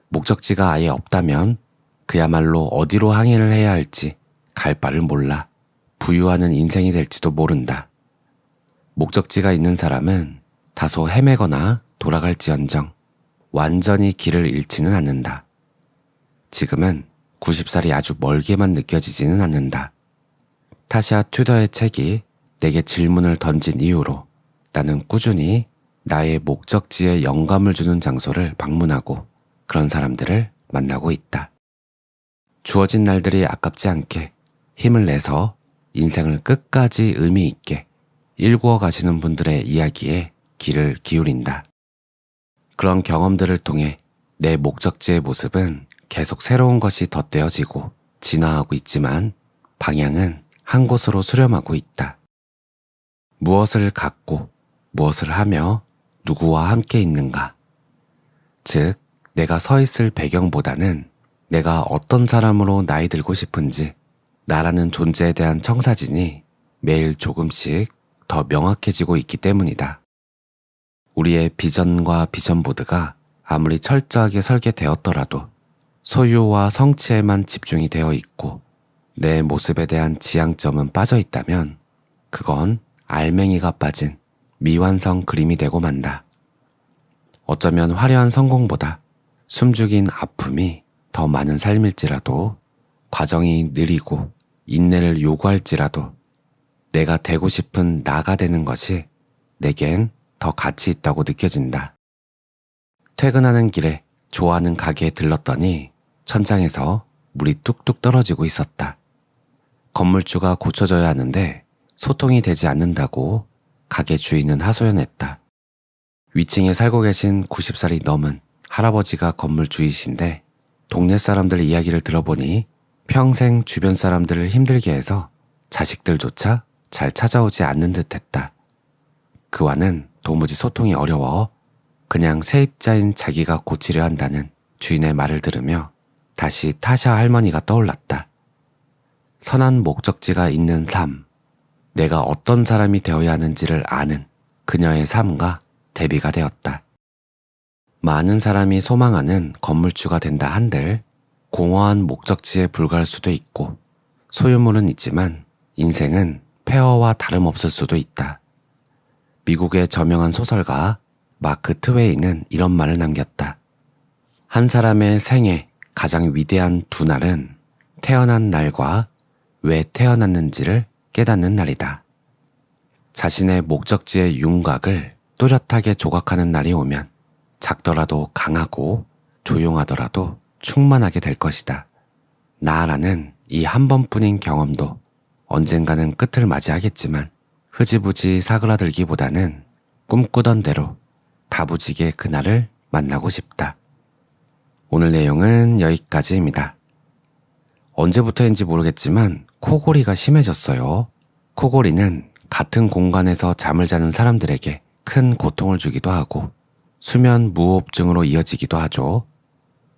목적지가 아예 없다면 그야말로 어디로 항해를 해야 할지 갈 바를 몰라 부유하는 인생이 될지도 모른다. 목적지가 있는 사람은 다소 헤매거나 돌아갈지언정 완전히 길을 잃지는 않는다. 지금은 90살이 아주 멀게만 느껴지지는 않는다. 타샤 튜더의 책이 내게 질문을 던진 이후로 나는 꾸준히 나의 목적지에 영감을 주는 장소를 방문하고 그런 사람들을 만나고 있다. 주어진 날들이 아깝지 않게 힘을 내서 인생을 끝까지 의미 있게 일구어 가시는 분들의 이야기에 귀를 기울인다. 그런 경험들을 통해 내 목적지의 모습은 계속 새로운 것이 덧대어지고 진화하고 있지만 방향은 한 곳으로 수렴하고 있다. 무엇을 갖고 무엇을 하며 누구와 함께 있는가. 즉, 내가 서 있을 배경보다는 내가 어떤 사람으로 나이 들고 싶은지 나라는 존재에 대한 청사진이 매일 조금씩 더 명확해지고 있기 때문이다. 우리의 비전과 비전보드가 아무리 철저하게 설계되었더라도 소유와 성취에만 집중이 되어 있고 내 모습에 대한 지향점은 빠져 있다면 그건 알맹이가 빠진 미완성 그림이 되고 만다. 어쩌면 화려한 성공보다 숨죽인 아픔이 더 많은 삶일지라도 과정이 느리고 인내를 요구할지라도 내가 되고 싶은 나가 되는 것이 내겐 더 가치 있다고 느껴진다. 퇴근하는 길에 좋아하는 가게에 들렀더니 천장에서 물이 뚝뚝 떨어지고 있었다. 건물주가 고쳐줘야 하는데 소통이 되지 않는다고 가게 주인은 하소연했다. 위층에 살고 계신 90살이 넘은 할아버지가 건물주이신데 동네 사람들 이야기를 들어보니 평생 주변 사람들을 힘들게 해서 자식들조차 잘 찾아오지 않는 듯했다. 그와는 도무지 소통이 어려워 그냥 세입자인 자기가 고치려 한다는 주인의 말을 들으며 다시 타샤 할머니가 떠올랐다. 선한 목적지가 있는 삶, 내가 어떤 사람이 되어야 하는지를 아는 그녀의 삶과 대비가 되었다. 많은 사람이 소망하는 건물주가 된다 한들 공허한 목적지에 불과할 수도 있고 소유물은 있지만 인생은 폐허와 다름없을 수도 있다. 미국의 저명한 소설가 마크 트웨이는 이런 말을 남겼다. 한 사람의 생애 가장 위대한 두 날은 태어난 날과 왜 태어났는지를 깨닫는 날이다. 자신의 목적지의 윤곽을 또렷하게 조각하는 날이 오면 작더라도 강하고 조용하더라도 충만하게 될 것이다. 나라는 이 한 번뿐인 경험도 언젠가는 끝을 맞이하겠지만 흐지부지 사그라들기보다는 꿈꾸던 대로 다부지게 그날을 만나고 싶다. 오늘 내용은 여기까지입니다. 언제부터인지 모르겠지만 코골이가 심해졌어요. 코골이는 같은 공간에서 잠을 자는 사람들에게 큰 고통을 주기도 하고 수면 무호흡증으로 이어지기도 하죠.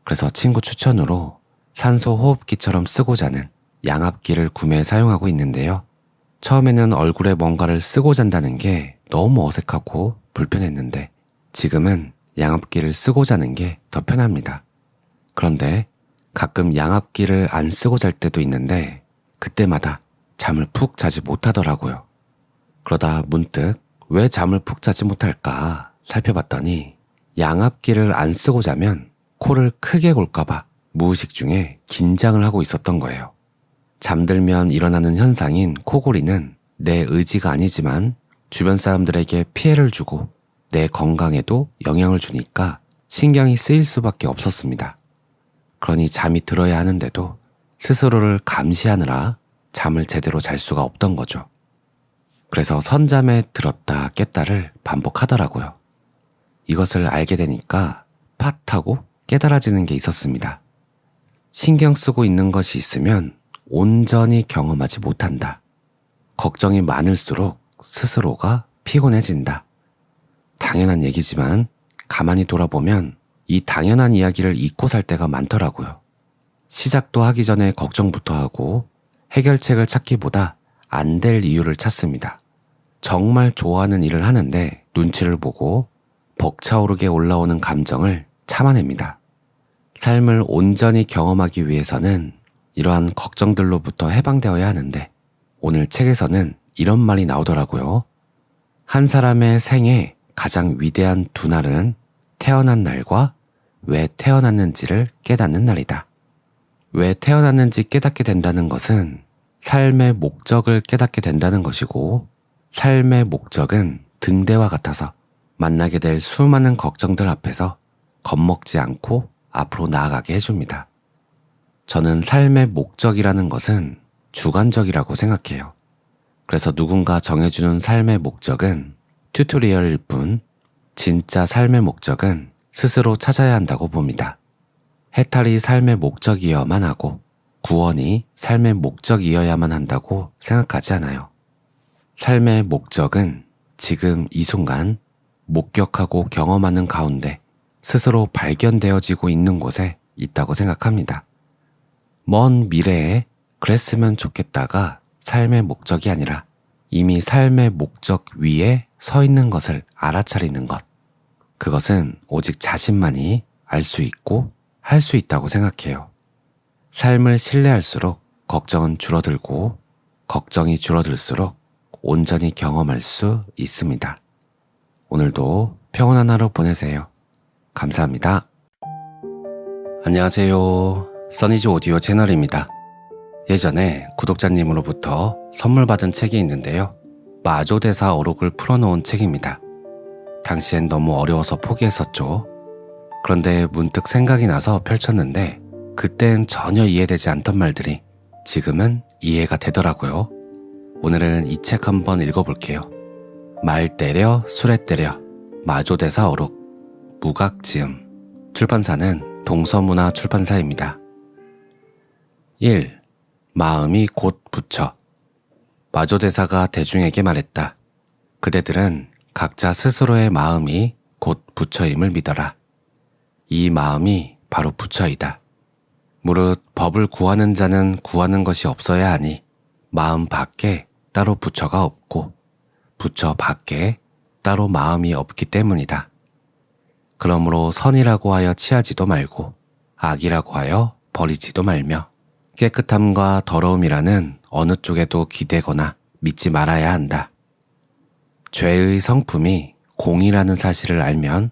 그래서 친구 추천으로 산소 호흡기처럼 쓰고 자는 양압기를 구매해 사용하고 있는데요. 처음에는 얼굴에 뭔가를 쓰고 잔다는 게 너무 어색하고 불편했는데 지금은 양압기를 쓰고 자는 게 더 편합니다. 그런데 가끔 양압기를 안 쓰고 잘 때도 있는데 그때마다 잠을 푹 자지 못하더라고요. 그러다 문득 왜 잠을 푹 자지 못할까 살펴봤더니 양압기를 안 쓰고 자면 코를 크게 골까봐 무의식 중에 긴장을 하고 있었던 거예요. 잠들면 일어나는 현상인 코골이는 내 의지가 아니지만 주변 사람들에게 피해를 주고 내 건강에도 영향을 주니까 신경이 쓰일 수밖에 없었습니다. 그러니 잠이 들어야 하는데도 스스로를 감시하느라 잠을 제대로 잘 수가 없던 거죠. 그래서 선잠에 들었다 깼다를 반복하더라고요. 이것을 알게 되니까 팟하고 깨달아지는 게 있었습니다. 신경 쓰고 있는 것이 있으면 온전히 경험하지 못한다. 걱정이 많을수록 스스로가 피곤해진다. 당연한 얘기지만 가만히 돌아보면 이 당연한 이야기를 잊고 살 때가 많더라고요. 시작도 하기 전에 걱정부터 하고 해결책을 찾기보다 안 될 이유를 찾습니다. 정말 좋아하는 일을 하는데 눈치를 보고 벅차오르게 올라오는 감정을 참아냅니다. 삶을 온전히 경험하기 위해서는 이러한 걱정들로부터 해방되어야 하는데 오늘 책에서는 이런 말이 나오더라고요. 한 사람의 생애 가장 위대한 두 날은 태어난 날과 왜 태어났는지를 깨닫는 날이다. 왜 태어났는지 깨닫게 된다는 것은 삶의 목적을 깨닫게 된다는 것이고 삶의 목적은 등대와 같아서 만나게 될 수많은 걱정들 앞에서 겁먹지 않고 앞으로 나아가게 해줍니다. 저는 삶의 목적이라는 것은 주관적이라고 생각해요. 그래서 누군가 정해주는 삶의 목적은 튜토리얼일 뿐 진짜 삶의 목적은 스스로 찾아야 한다고 봅니다. 해탈이 삶의 목적이어야만 하고 구원이 삶의 목적이어야만 한다고 생각하지 않아요. 삶의 목적은 지금 이 순간 목격하고 경험하는 가운데 스스로 발견되어지고 있는 곳에 있다고 생각합니다. 먼 미래에 그랬으면 좋겠다가 삶의 목적이 아니라 이미 삶의 목적 위에 서 있는 것을 알아차리는 것. 그것은 오직 자신만이 알 수 있고 할 수 있다고 생각해요. 삶을 신뢰할수록 걱정은 줄어들고 걱정이 줄어들수록 온전히 경험할 수 있습니다. 오늘도 평온한 하루 보내세요. 감사합니다. 안녕하세요. 써니즈 오디오 채널입니다. 예전에 구독자님으로부터 선물 받은 책이 있는데요. 마조대사 어록을 풀어놓은 책입니다. 당시엔 너무 어려워서 포기했었죠. 그런데 문득 생각이 나서 펼쳤는데 그땐 전혀 이해되지 않던 말들이 지금은 이해가 되더라고요. 오늘은 이 책 한번 읽어볼게요. 말 때려 술에 때려 마조대사 어록 무각지음. 출판사는 동서문화 출판사입니다. 1. 마음이 곧 부처. 마조대사가 대중에게 말했다. 그대들은 각자 스스로의 마음이 곧 부처임을 믿어라. 이 마음이 바로 부처이다. 무릇 법을 구하는 자는 구하는 것이 없어야 하니 마음 밖에 따로 부처가 없고 부처 밖에 따로 마음이 없기 때문이다. 그러므로 선이라고 하여 취하지도 말고 악이라고 하여 버리지도 말며 깨끗함과 더러움이라는 어느 쪽에도 기대거나 믿지 말아야 한다. 죄의 성품이 공이라는 사실을 알면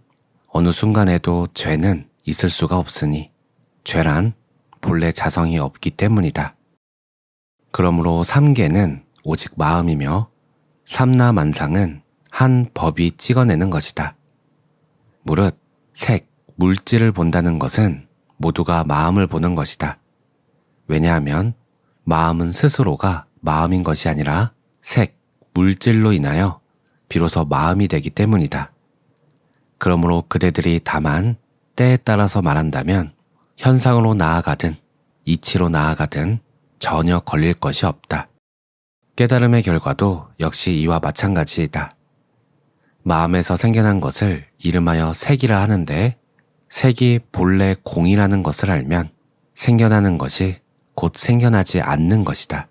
어느 순간에도 죄는 있을 수가 없으니 죄란 본래 자성이 없기 때문이다. 그러므로 삼계는 오직 마음이며 삼라만상은 한 법이 찍어내는 것이다. 무릇 색, 물질을 본다는 것은 모두가 마음을 보는 것이다. 왜냐하면 마음은 스스로가 마음인 것이 아니라 색, 물질로 인하여 비로소 마음이 되기 때문이다. 그러므로 그대들이 다만 때에 따라서 말한다면 현상으로 나아가든 이치로 나아가든 전혀 걸릴 것이 없다. 깨달음의 결과도 역시 이와 마찬가지이다. 마음에서 생겨난 것을 이름하여 색이라 하는데 색이 본래 공이라는 것을 알면 생겨나는 것이 곧 생겨나지 않는 것이다.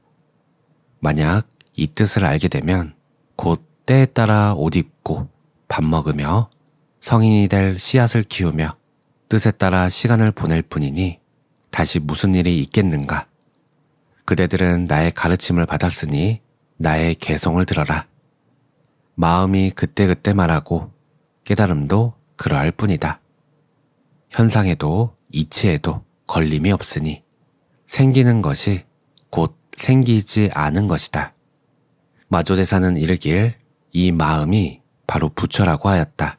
만약 이 뜻을 알게 되면 곧 때에 따라 옷 입고 밥 먹으며 성인이 될 씨앗을 키우며 뜻에 따라 시간을 보낼 뿐이니 다시 무슨 일이 있겠는가? 그대들은 나의 가르침을 받았으니 나의 개성을 들어라. 마음이 그때그때 말하고 깨달음도 그러할 뿐이다. 현상에도 이치에도 걸림이 없으니 생기는 것이 곧 생기지 않은 것이다. 마조대사는 이르길 이 마음이 바로 부처라고 하였다.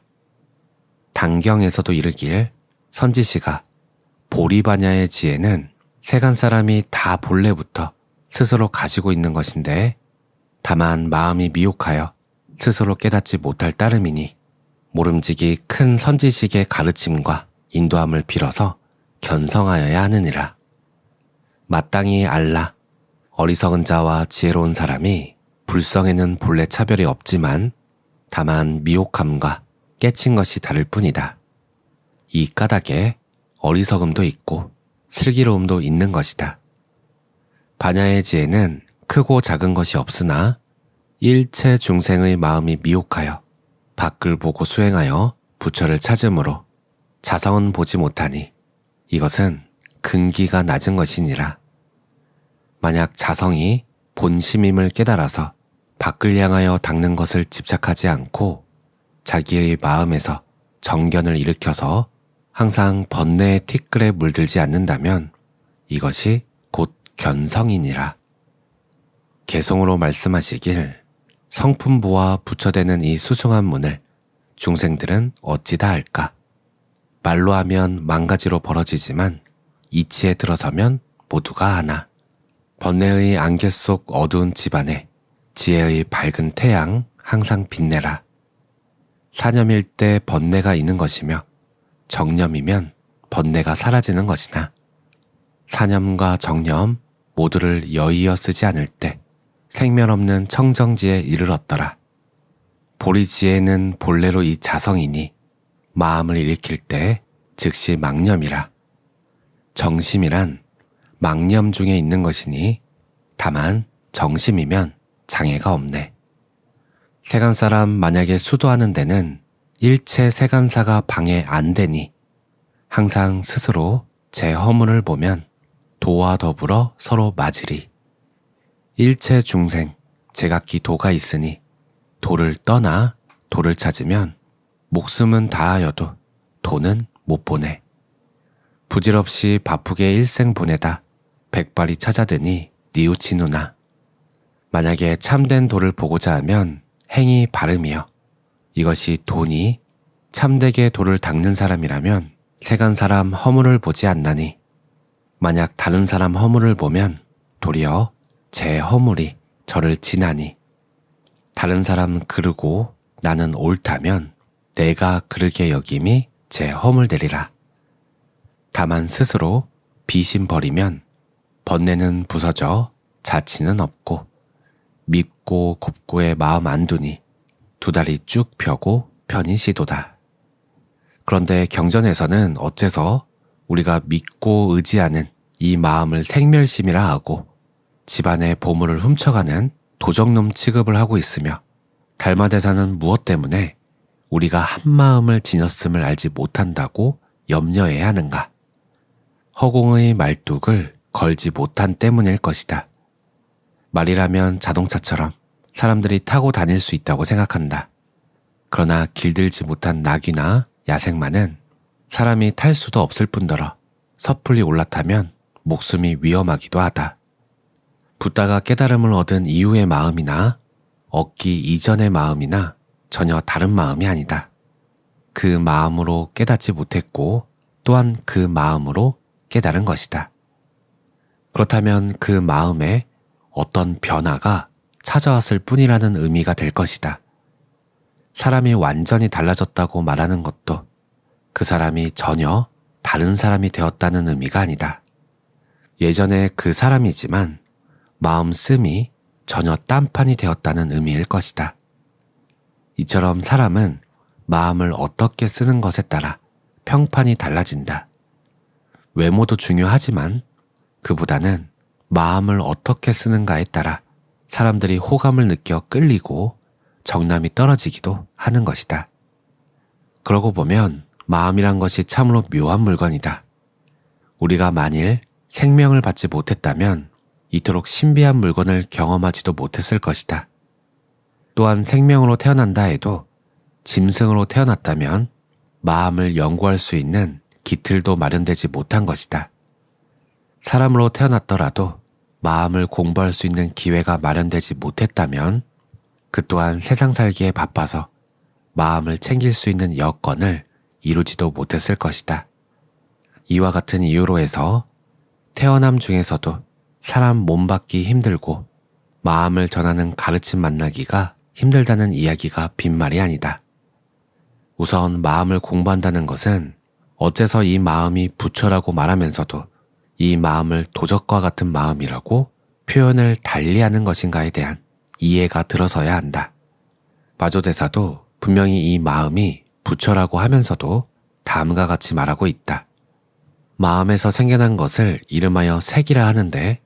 단경에서도 이르길 선지시가 보리바냐의 지혜는 세간 사람이 다 본래부터 스스로 가지고 있는 것인데 다만 마음이 미혹하여 스스로 깨닫지 못할 따름이니 모름지기 큰 선지식의 가르침과 인도함을 빌어서 견성하여야 하느니라. 마땅히 알라. 어리석은 자와 지혜로운 사람이 불성에는 본래 차별이 없지만 다만 미혹함과 깨친 것이 다를 뿐이다. 이 까닭에 어리석음도 있고 슬기로움도 있는 것이다. 반야의 지혜는 크고 작은 것이 없으나 일체 중생의 마음이 미혹하여 밖을 보고 수행하여 부처를 찾으므로 자성은 보지 못하니 이것은 근기가 낮은 것이니라. 만약 자성이 본심임을 깨달아서 밖을 향하여 닦는 것을 집착하지 않고 자기의 마음에서 정견을 일으켜서 항상 번뇌의 티끌에 물들지 않는다면 이것이 곧 견성이니라. 개성으로 말씀하시길 성품보와 부처되는 이 수승한 문을 중생들은 어찌 다 알까? 말로 하면 만가지로 벌어지지만 이치에 들어서면 모두가 아나. 번뇌의 안개 속 어두운 집안에 지혜의 밝은 태양 항상 빛내라. 사념일 때 번뇌가 있는 것이며 정념이면 번뇌가 사라지는 것이나 사념과 정념 모두를 여의어 쓰지 않을 때 생멸 없는 청정지에 이르렀더라. 보리지혜는 본래로 이 자성이니 마음을 일으킬 때 즉시 망념이라. 정심이란 망념 중에 있는 것이니 다만 정심이면 장애가 없네. 세간 사람 만약에 수도하는 데는 일체 세간사가 방해 안 되니 항상 스스로 제 허물을 보면 도와 더불어 서로 맞으리. 일체 중생 제각기 도가 있으니 도를 떠나 도를 찾으면 목숨은 다하여도 도는 못 보내. 부질없이 바쁘게 일생 보내다 백발이 찾아드니 뉘우치누나. 만약에 참된 도를 보고자 하면 행이 바름이여 이것이 돈이 참되게 도를 닦는 사람이라면 세간 사람 허물을 보지 않나니 만약 다른 사람 허물을 보면 도리어 제 허물이 저를 지나니 다른 사람 그르고 나는 옳다면 내가 그르게 여김이 제 허물 되리라. 다만 스스로 비심 버리면 번뇌는 부서져 자치는 없고 밉고 곱고의 마음 안 두니 두 다리 쭉 펴고 편히 시도다. 그런데 경전에서는 어째서 우리가 믿고 의지하는 이 마음을 생멸심이라 하고 집안의 보물을 훔쳐가는 도적놈 취급을 하고 있으며 달마대사는 무엇 때문에 우리가 한 마음을 지녔음을 알지 못한다고 염려해야 하는가? 허공의 말뚝을 걸지 못한 때문일 것이다. 말이라면 자동차처럼 사람들이 타고 다닐 수 있다고 생각한다. 그러나 길들지 못한 나귀나 야생마는 사람이 탈 수도 없을 뿐더러 섣불리 올라타면 목숨이 위험하기도 하다. 붓다가 깨달음을 얻은 이후의 마음이나 얻기 이전의 마음이나 전혀 다른 마음이 아니다. 그 마음으로 깨닫지 못했고 또한 그 마음으로 깨달은 것이다. 그렇다면 그 마음에 어떤 변화가 찾아왔을 뿐이라는 의미가 될 것이다. 사람이 완전히 달라졌다고 말하는 것도 그 사람이 전혀 다른 사람이 되었다는 의미가 아니다. 예전에 그 사람이지만 마음 씀이 전혀 딴판이 되었다는 의미일 것이다. 이처럼 사람은 마음을 어떻게 쓰는 것에 따라 평판이 달라진다. 외모도 중요하지만 그보다는 마음을 어떻게 쓰는가에 따라 사람들이 호감을 느껴 끌리고 정남이 떨어지기도 하는 것이다. 그러고 보면 마음이란 것이 참으로 묘한 물건이다. 우리가 만일 생명을 받지 못했다면 이토록 신비한 물건을 경험하지도 못했을 것이다. 또한 생명으로 태어난다 해도 짐승으로 태어났다면 마음을 연구할 수 있는 기틀도 마련되지 못한 것이다. 사람으로 태어났더라도 마음을 공부할 수 있는 기회가 마련되지 못했다면 그 또한 세상 살기에 바빠서 마음을 챙길 수 있는 여건을 이루지도 못했을 것이다. 이와 같은 이유로 해서 태어남 중에서도 사람 몸 받기 힘들고 마음을 전하는 가르침 만나기가 힘들다는 이야기가 빈말이 아니다. 우선 마음을 공부한다는 것은 어째서 이 마음이 부처라고 말하면서도 이 마음을 도적과 같은 마음이라고 표현을 달리하는 것인가에 대한 이해가 들어서야 한다. 마조대사도 분명히 이 마음이 부처라고 하면서도 다음과 같이 말하고 있다. 마음에서 생겨난 것을 이름하여 색이라 하는데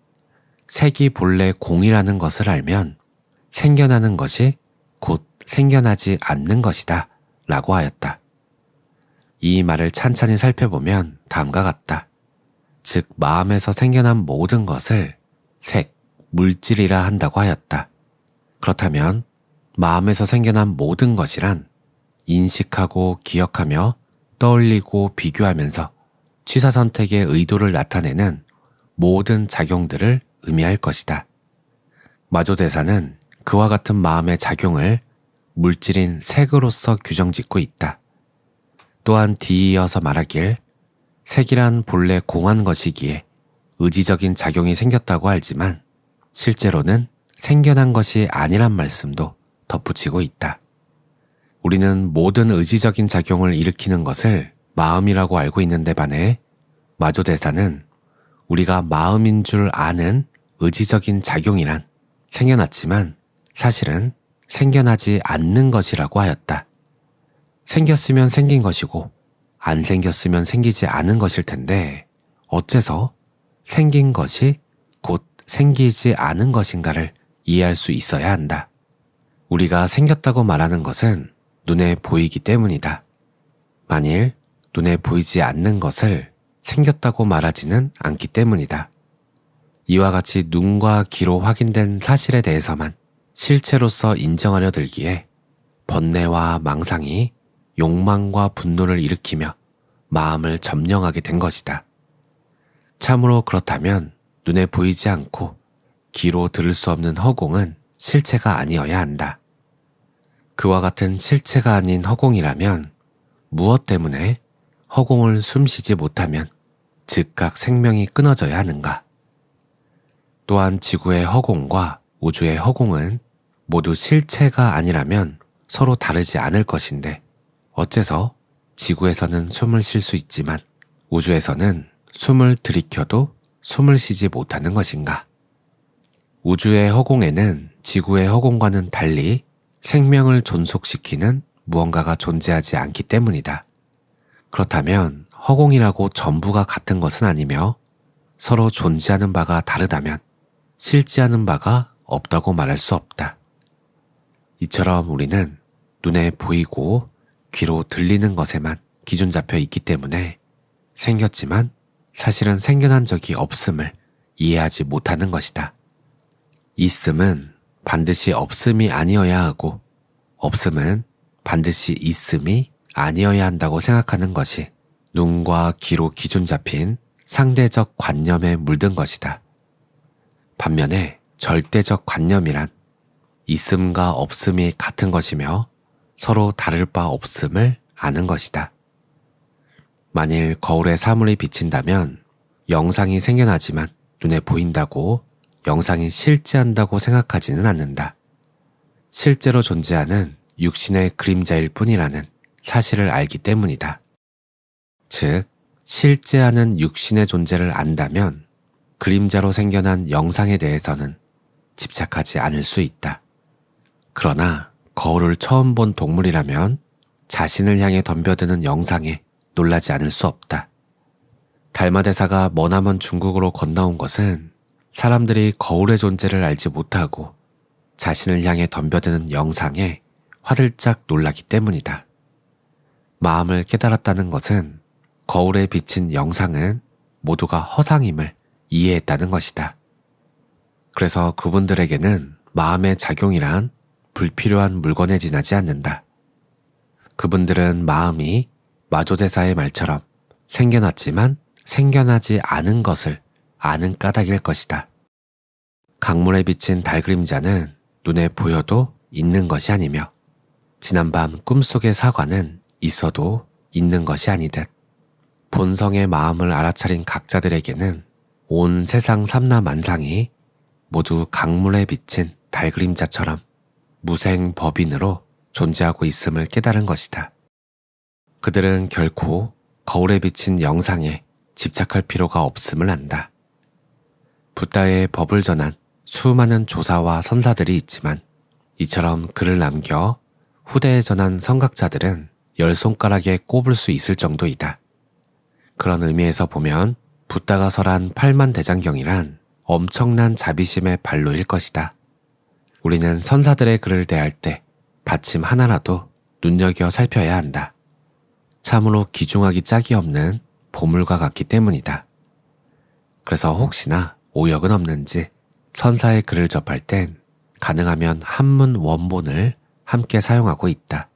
색이 본래 공이라는 것을 알면 생겨나는 것이 곧 생겨나지 않는 것이다 라고 하였다. 이 말을 찬찬히 살펴보면 다음과 같다. 즉 마음에서 생겨난 모든 것을 색, 물질이라 한다고 하였다. 그렇다면 마음에서 생겨난 모든 것이란 인식하고 기억하며 떠올리고 비교하면서 취사선택의 의도를 나타내는 모든 작용들을 의미할 것이다. 마조대사는 그와 같은 마음의 작용을 물질인 색으로서 규정짓고 있다. 또한 뒤이어서 말하길 색이란 본래 공한 것이기에 의지적인 작용이 생겼다고 알지만 실제로는 생겨난 것이 아니란 말씀도 덧붙이고 있다. 우리는 모든 의지적인 작용을 일으키는 것을 마음이라고 알고 있는데 반해 마조대사는 우리가 마음인 줄 아는 의지적인 작용이란 생겨났지만 사실은 생겨나지 않는 것이라고 하였다. 생겼으면 생긴 것이고 안 생겼으면 생기지 않은 것일 텐데 어째서 생긴 것이 곧 생기지 않은 것인가를 이해할 수 있어야 한다. 우리가 생겼다고 말하는 것은 눈에 보이기 때문이다. 만일 눈에 보이지 않는 것을 생겼다고 말하지는 않기 때문이다. 이와 같이 눈과 귀로 확인된 사실에 대해서만 실체로서 인정하려 들기에 번뇌와 망상이 욕망과 분노를 일으키며 마음을 점령하게 된 것이다. 참으로 그렇다면 눈에 보이지 않고 귀로 들을 수 없는 허공은 실체가 아니어야 한다. 그와 같은 실체가 아닌 허공이라면 무엇 때문에 허공을 숨쉬지 못하면 즉각 생명이 끊어져야 하는가? 또한 지구의 허공과 우주의 허공은 모두 실체가 아니라면 서로 다르지 않을 것인데 어째서 지구에서는 숨을 쉴 수 있지만 우주에서는 숨을 들이켜도 숨을 쉬지 못하는 것인가? 우주의 허공에는 지구의 허공과는 달리 생명을 존속시키는 무언가가 존재하지 않기 때문이다. 그렇다면 허공이라고 전부가 같은 것은 아니며 서로 존재하는 바가 다르다면 실제하는 바가 없다고 말할 수 없다. 이처럼 우리는 눈에 보이고 귀로 들리는 것에만 기준 잡혀 있기 때문에 생겼지만 사실은 생겨난 적이 없음을 이해하지 못하는 것이다. 있음은 반드시 없음이 아니어야 하고 없음은 반드시 있음이 아니어야 한다고 생각하는 것이 눈과 귀로 기준 잡힌 상대적 관념에 물든 것이다. 반면에 절대적 관념이란 있음과 없음이 같은 것이며 서로 다를 바 없음을 아는 것이다. 만일 거울에 사물이 비친다면 영상이 생겨나지만 눈에 보인다고 영상이 실제한다고 생각하지는 않는다. 실제로 존재하는 육신의 그림자일 뿐이라는 사실을 알기 때문이다. 즉, 실제하는 육신의 존재를 안다면 그림자로 생겨난 영상에 대해서는 집착하지 않을 수 있다. 그러나 거울을 처음 본 동물이라면 자신을 향해 덤벼드는 영상에 놀라지 않을 수 없다. 달마대사가 머나먼 중국으로 건너온 것은 사람들이 거울의 존재를 알지 못하고 자신을 향해 덤벼드는 영상에 화들짝 놀라기 때문이다. 마음을 깨달았다는 것은 거울에 비친 영상은 모두가 허상임을 이해했다는 것이다. 그래서 그분들에게는 마음의 작용이란 불필요한 물건에 지나지 않는다. 그분들은 마음이 마조대사의 말처럼 생겨났지만 생겨나지 않은 것을 아는 까닭일 것이다. 강물에 비친 달 그림자는 눈에 보여도 있는 것이 아니며 지난밤 꿈속의 사과는 있어도 있는 것이 아니듯 본성의 마음을 알아차린 각자들에게는 온 세상 삼라만상이 모두 강물에 비친 달 그림자처럼 무생법인으로 존재하고 있음을 깨달은 것이다. 그들은 결코 거울에 비친 영상에 집착할 필요가 없음을 안다. 붓다의 법을 전한 수많은 조사와 선사들이 있지만 이처럼 글을 남겨 후대에 전한 선각자들은 10손가락에 꼽을 수 있을 정도이다. 그런 의미에서 보면 붓다가 설한 팔만대장경이란 엄청난 자비심의 발로일 것이다. 우리는 선사들의 글을 대할 때 받침 하나라도 눈여겨 살펴야 한다. 참으로 귀중하기 짝이 없는 보물과 같기 때문이다. 그래서 혹시나 오역은 없는지 선사의 글을 접할 땐 가능하면 한문 원본을 함께 사용하고 있다.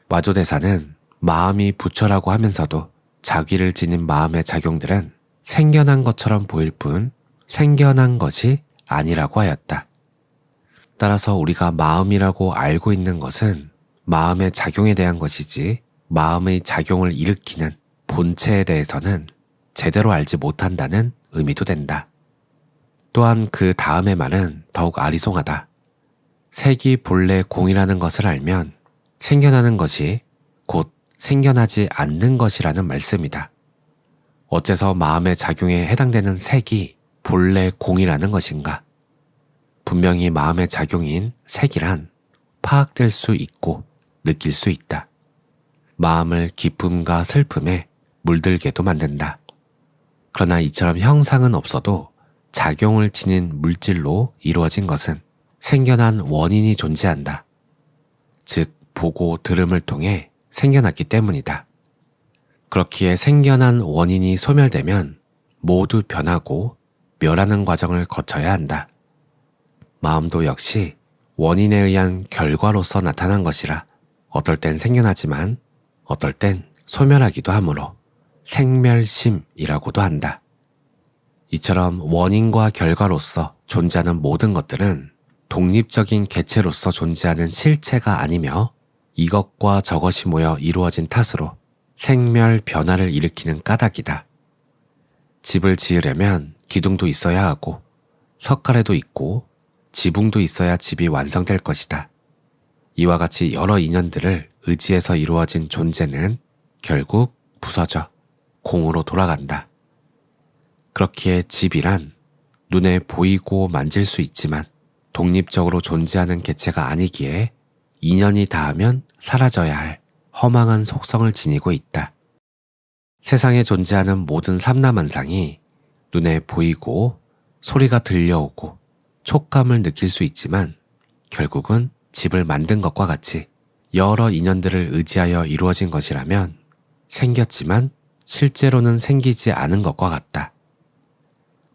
마조대사는 마음이 부처라고 하면서도 자기를 지닌 마음의 작용들은 생겨난 것처럼 보일 뿐 생겨난 것이 아니라고 하였다. 따라서 우리가 마음이라고 알고 있는 것은 마음의 작용에 대한 것이지 마음의 작용을 일으키는 본체에 대해서는 제대로 알지 못한다는 의미도 된다. 또한 그 다음의 말은 더욱 아리송하다. 색이 본래 공이라는 것을 알면 생겨나는 것이 곧 생겨나지 않는 것이라는 말씀이다. 어째서 마음의 작용에 해당되는 색이 본래 공이라는 것인가? 분명히 마음의 작용인 색이란 파악될 수 있고 느낄 수 있다. 마음을 기쁨과 슬픔에 물들게도 만든다. 그러나 이처럼 형상은 없어도 작용을 지닌 물질로 이루어진 것은 생겨난 원인이 존재한다. 즉, 보고 들음을 통해 생겨났기 때문이다. 그렇기에 생겨난 원인이 소멸되면 모두 변하고 멸하는 과정을 거쳐야 한다. 마음도 역시 원인에 의한 결과로서 나타난 것이라 어떨 땐 생겨나지만 어떨 땐 소멸하기도 하므로 생멸심이라고도 한다. 이처럼 원인과 결과로서 존재하는 모든 것들은 독립적인 개체로서 존재하는 실체가 아니며 이것과 저것이 모여 이루어진 탓으로 생멸 변화를 일으키는 까닭이다. 집을 지으려면 기둥도 있어야 하고 석가래도 있고 지붕도 있어야 집이 완성될 것이다. 이와 같이 여러 인연들을 의지해서 이루어진 존재는 결국 부서져 공으로 돌아간다. 그렇기에 집이란 눈에 보이고 만질 수 있지만 독립적으로 존재하는 개체가 아니기에 인연이 닿으면 사라져야 할 허망한 속성을 지니고 있다. 세상에 존재하는 모든 삼라만상이 눈에 보이고 소리가 들려오고 촉감을 느낄 수 있지만 결국은 집을 만든 것과 같이 여러 인연들을 의지하여 이루어진 것이라면 생겼지만 실제로는 생기지 않은 것과 같다.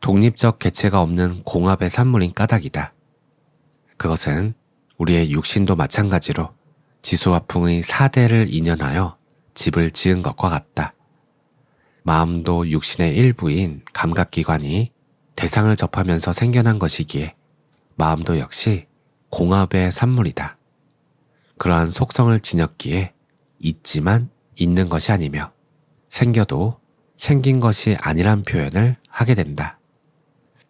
독립적 개체가 없는 공합의 산물인 까닭이다. 그것은 우리의 육신도 마찬가지로 지수화풍의 4대를 인연하여 집을 지은 것과 같다. 마음도 육신의 일부인 감각기관이 대상을 접하면서 생겨난 것이기에 마음도 역시 공합의 산물이다. 그러한 속성을 지녔기에 있지만 있는 것이 아니며 생겨도 생긴 것이 아니란 표현을 하게 된다.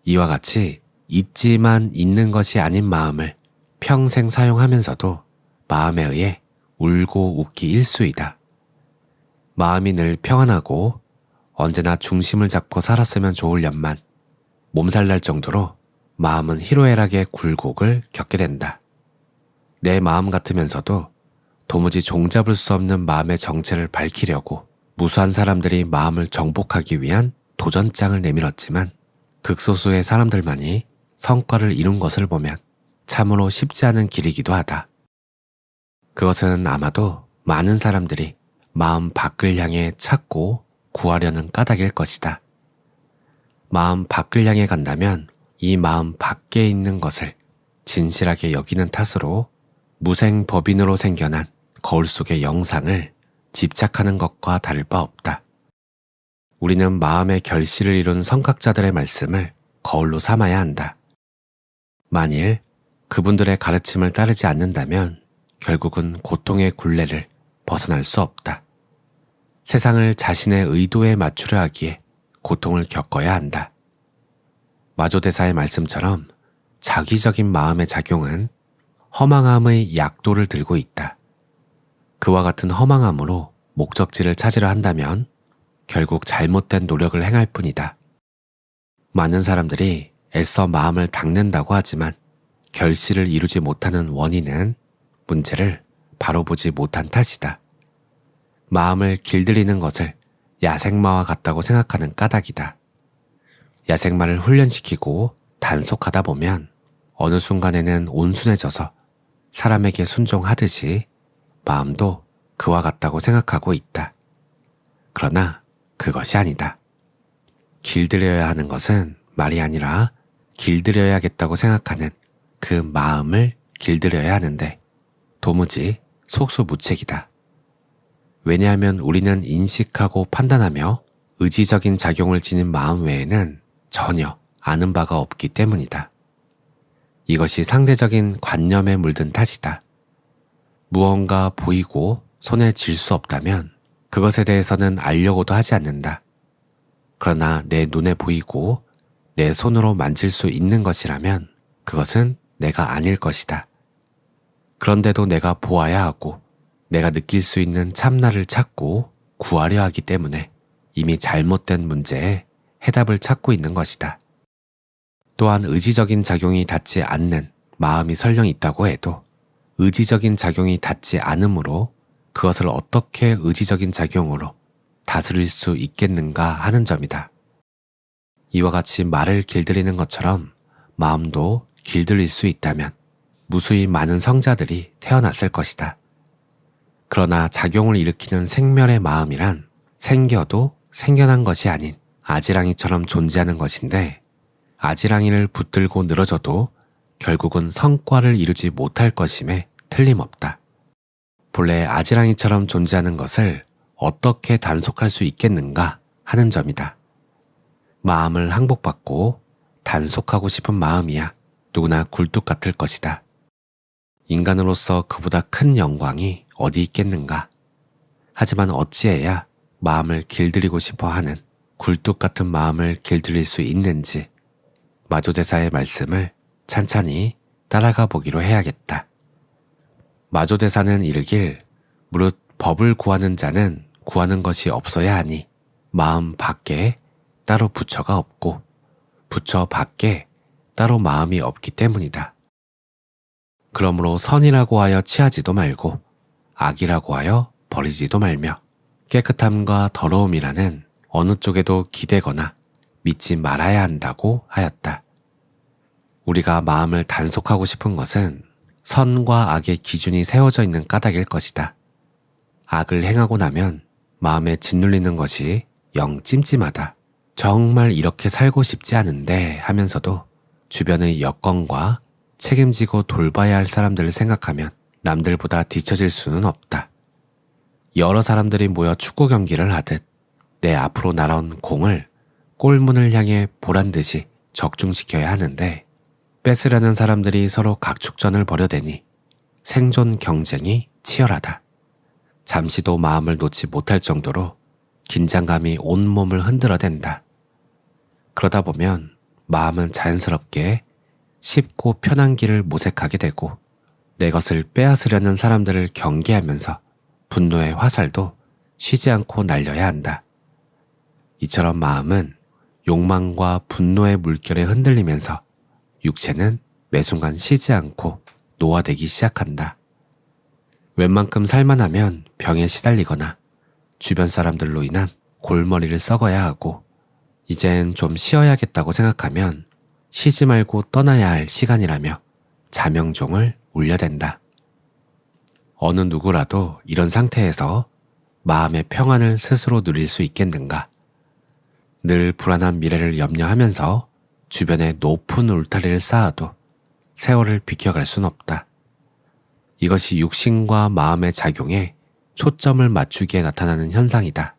이와 같이 있지만 있는 것이 아닌 마음을 평생 사용하면서도 마음에 의해 울고 웃기 일수이다. 마음이 늘 평안하고 언제나 중심을 잡고 살았으면 좋으련만 몸살날 정도로 마음은 희로애락의 굴곡을 겪게 된다. 내 마음 같으면서도 도무지 종잡을 수 없는 마음의 정체를 밝히려고 무수한 사람들이 마음을 정복하기 위한 도전장을 내밀었지만 극소수의 사람들만이 성과를 이룬 것을 보면 참으로 쉽지 않은 길이기도 하다. 그것은 아마도 많은 사람들이 마음 밖을 향해 찾고 구하려는 까닭일 것이다. 마음 밖을 향해 간다면 이 마음 밖에 있는 것을 진실하게 여기는 탓으로 무생법인으로 생겨난 거울 속의 영상을 집착하는 것과 다를 바 없다. 우리는 마음의 결실을 이룬 성각자들의 말씀을 거울로 삼아야 한다. 만일 그분들의 가르침을 따르지 않는다면 결국은 고통의 굴레를 벗어날 수 없다. 세상을 자신의 의도에 맞추려 하기에 고통을 겪어야 한다. 마조대사의 말씀처럼 자기적인 마음의 작용은 허망함의 약도를 들고 있다. 그와 같은 허망함으로 목적지를 찾으려 한다면 결국 잘못된 노력을 행할 뿐이다. 많은 사람들이 애써 마음을 닦는다고 하지만 결실을 이루지 못하는 원인은 문제를 바로 보지 못한 탓이다. 마음을 길들이는 것을 야생마와 같다고 생각하는 까닭이다. 야생마를 훈련시키고 단속하다 보면 어느 순간에는 온순해져서 사람에게 순종하듯이 마음도 그와 같다고 생각하고 있다. 그러나 그것이 아니다. 길들여야 하는 것은 말이 아니라 길들여야겠다고 생각하는 그 마음을 길들여야 하는데 도무지 속수무책이다. 왜냐하면 우리는 인식하고 판단하며 의지적인 작용을 지닌 마음 외에는 전혀 아는 바가 없기 때문이다. 이것이 상대적인 관념에 물든 탓이다. 무언가 보이고 손에 쥘 수 없다면 그것에 대해서는 알려고도 하지 않는다. 그러나 내 눈에 보이고 내 손으로 만질 수 있는 것이라면 그것은 내가 아닐 것이다. 그런데도 내가 보아야 하고 내가 느낄 수 있는 참나를 찾고 구하려 하기 때문에 이미 잘못된 문제에 해답을 찾고 있는 것이다. 또한 의지적인 작용이 닿지 않는 마음이 설령 있다고 해도 의지적인 작용이 닿지 않으므로 그것을 어떻게 의지적인 작용으로 다스릴 수 있겠는가 하는 점이다. 이와 같이 말을 길들이는 것처럼 마음도 길들일 수 있다면 무수히 많은 성자들이 태어났을 것이다. 그러나 작용을 일으키는 생멸의 마음이란 생겨도 생겨난 것이 아닌 아지랑이처럼 존재하는 것인데 아지랑이를 붙들고 늘어져도 결국은 성과를 이루지 못할 것임에 틀림없다. 본래 아지랑이처럼 존재하는 것을 어떻게 단속할 수 있겠는가 하는 점이다. 마음을 항복받고 단속하고 싶은 마음이야 누구나 굴뚝 같을 것이다. 인간으로서 그보다 큰 영광이 어디 있겠는가. 하지만 어찌해야 마음을 길들이고 싶어 하는 굴뚝 같은 마음을 길들일 수 있는지 마조대사의 말씀을 찬찬히 따라가 보기로 해야겠다. 마조대사는 이르길 무릇 법을 구하는 자는 구하는 것이 없어야 하니 마음 밖에 따로 부처가 없고 부처 밖에 따로 마음이 없기 때문이다. 그러므로 선이라고 하여 취하지도 말고 악이라고 하여 버리지도 말며 깨끗함과 더러움이라는 어느 쪽에도 기대거나 믿지 말아야 한다고 하였다. 우리가 마음을 단속하고 싶은 것은 선과 악의 기준이 세워져 있는 까닭일 것이다. 악을 행하고 나면 마음에 짓눌리는 것이 영 찜찜하다. 정말 이렇게 살고 싶지 않은데 하면서도 주변의 여건과 책임지고 돌봐야 할 사람들을 생각하면 남들보다 뒤처질 수는 없다. 여러 사람들이 모여 축구 경기를 하듯 내 앞으로 날아온 공을 골문을 향해 보란듯이 적중시켜야 하는데 뺏으려는 사람들이 서로 각축전을 벌여대니 생존 경쟁이 치열하다. 잠시도 마음을 놓지 못할 정도로 긴장감이 온몸을 흔들어댄다. 그러다 보면 마음은 자연스럽게 쉽고 편한 길을 모색하게 되고 내 것을 빼앗으려는 사람들을 경계하면서 분노의 화살도 쉬지 않고 날려야 한다. 이처럼 마음은 욕망과 분노의 물결에 흔들리면서 육체는 매 순간 쉬지 않고 노화되기 시작한다. 웬만큼 살만하면 병에 시달리거나 주변 사람들로 인한 골머리를 썩어야 하고 이젠 좀 쉬어야겠다고 생각하면 쉬지 말고 떠나야 할 시간이라며 자명종을 울려댄다. 어느 누구라도 이런 상태에서 마음의 평안을 스스로 누릴 수 있겠는가? 늘 불안한 미래를 염려하면서 주변에 높은 울타리를 쌓아도 세월을 비켜갈 순 없다. 이것이 육신과 마음의 작용에 초점을 맞추기에 나타나는 현상이다.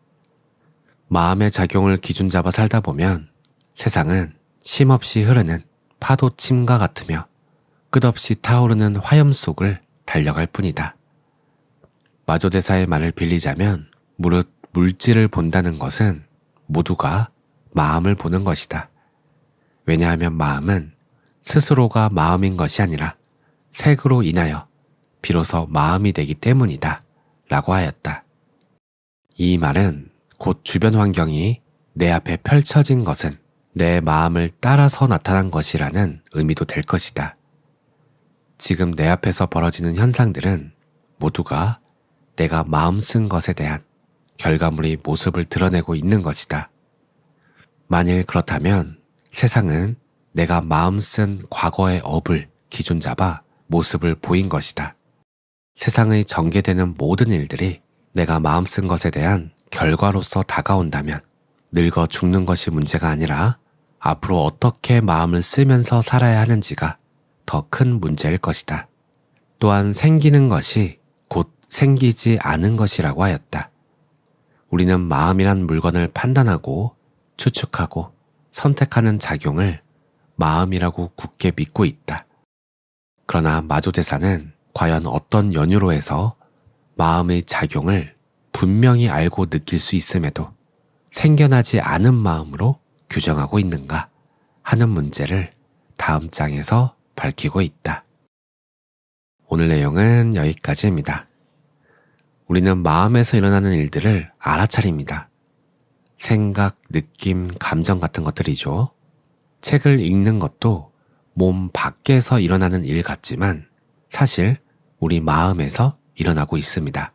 마음의 작용을 기준 잡아 살다 보면 세상은 쉼없이 흐르는 파도침과 같으며 끝없이 타오르는 화염 속을 달려갈 뿐이다. 마조대사의 말을 빌리자면 무릇 물질을 본다는 것은 모두가 마음을 보는 것이다. 왜냐하면 마음은 스스로가 마음인 것이 아니라 색으로 인하여 비로소 마음이 되기 때문이다 라고 하였다. 이 말은 곧 주변 환경이 내 앞에 펼쳐진 것은 내 마음을 따라서 나타난 것이라는 의미도 될 것이다. 지금 내 앞에서 벌어지는 현상들은 모두가 내가 마음 쓴 것에 대한 결과물이 모습을 드러내고 있는 것이다. 만일 그렇다면 세상은 내가 마음 쓴 과거의 업을 기준 잡아 모습을 보인 것이다. 세상의 전개되는 모든 일들이 내가 마음 쓴 것에 대한 결과로서 다가온다면 늙어 죽는 것이 문제가 아니라 앞으로 어떻게 마음을 쓰면서 살아야 하는지가 더 큰 문제일 것이다. 또한 생기는 것이 곧 생기지 않은 것이라고 하였다. 우리는 마음이란 물건을 판단하고 추측하고 선택하는 작용을 마음이라고 굳게 믿고 있다. 그러나 마조대사는 과연 어떤 연유로 해서 마음의 작용을 분명히 알고 느낄 수 있음에도 생겨나지 않은 마음으로 규정하고 있는가 하는 문제를 다음 장에서 밝히고 있다. 오늘 내용은 여기까지입니다. 우리는 마음에서 일어나는 일들을 알아차립니다. 생각, 느낌, 감정 같은 것들이죠. 책을 읽는 것도 몸 밖에서 일어나는 일 같지만 사실 우리 마음에서 일어나고 있습니다.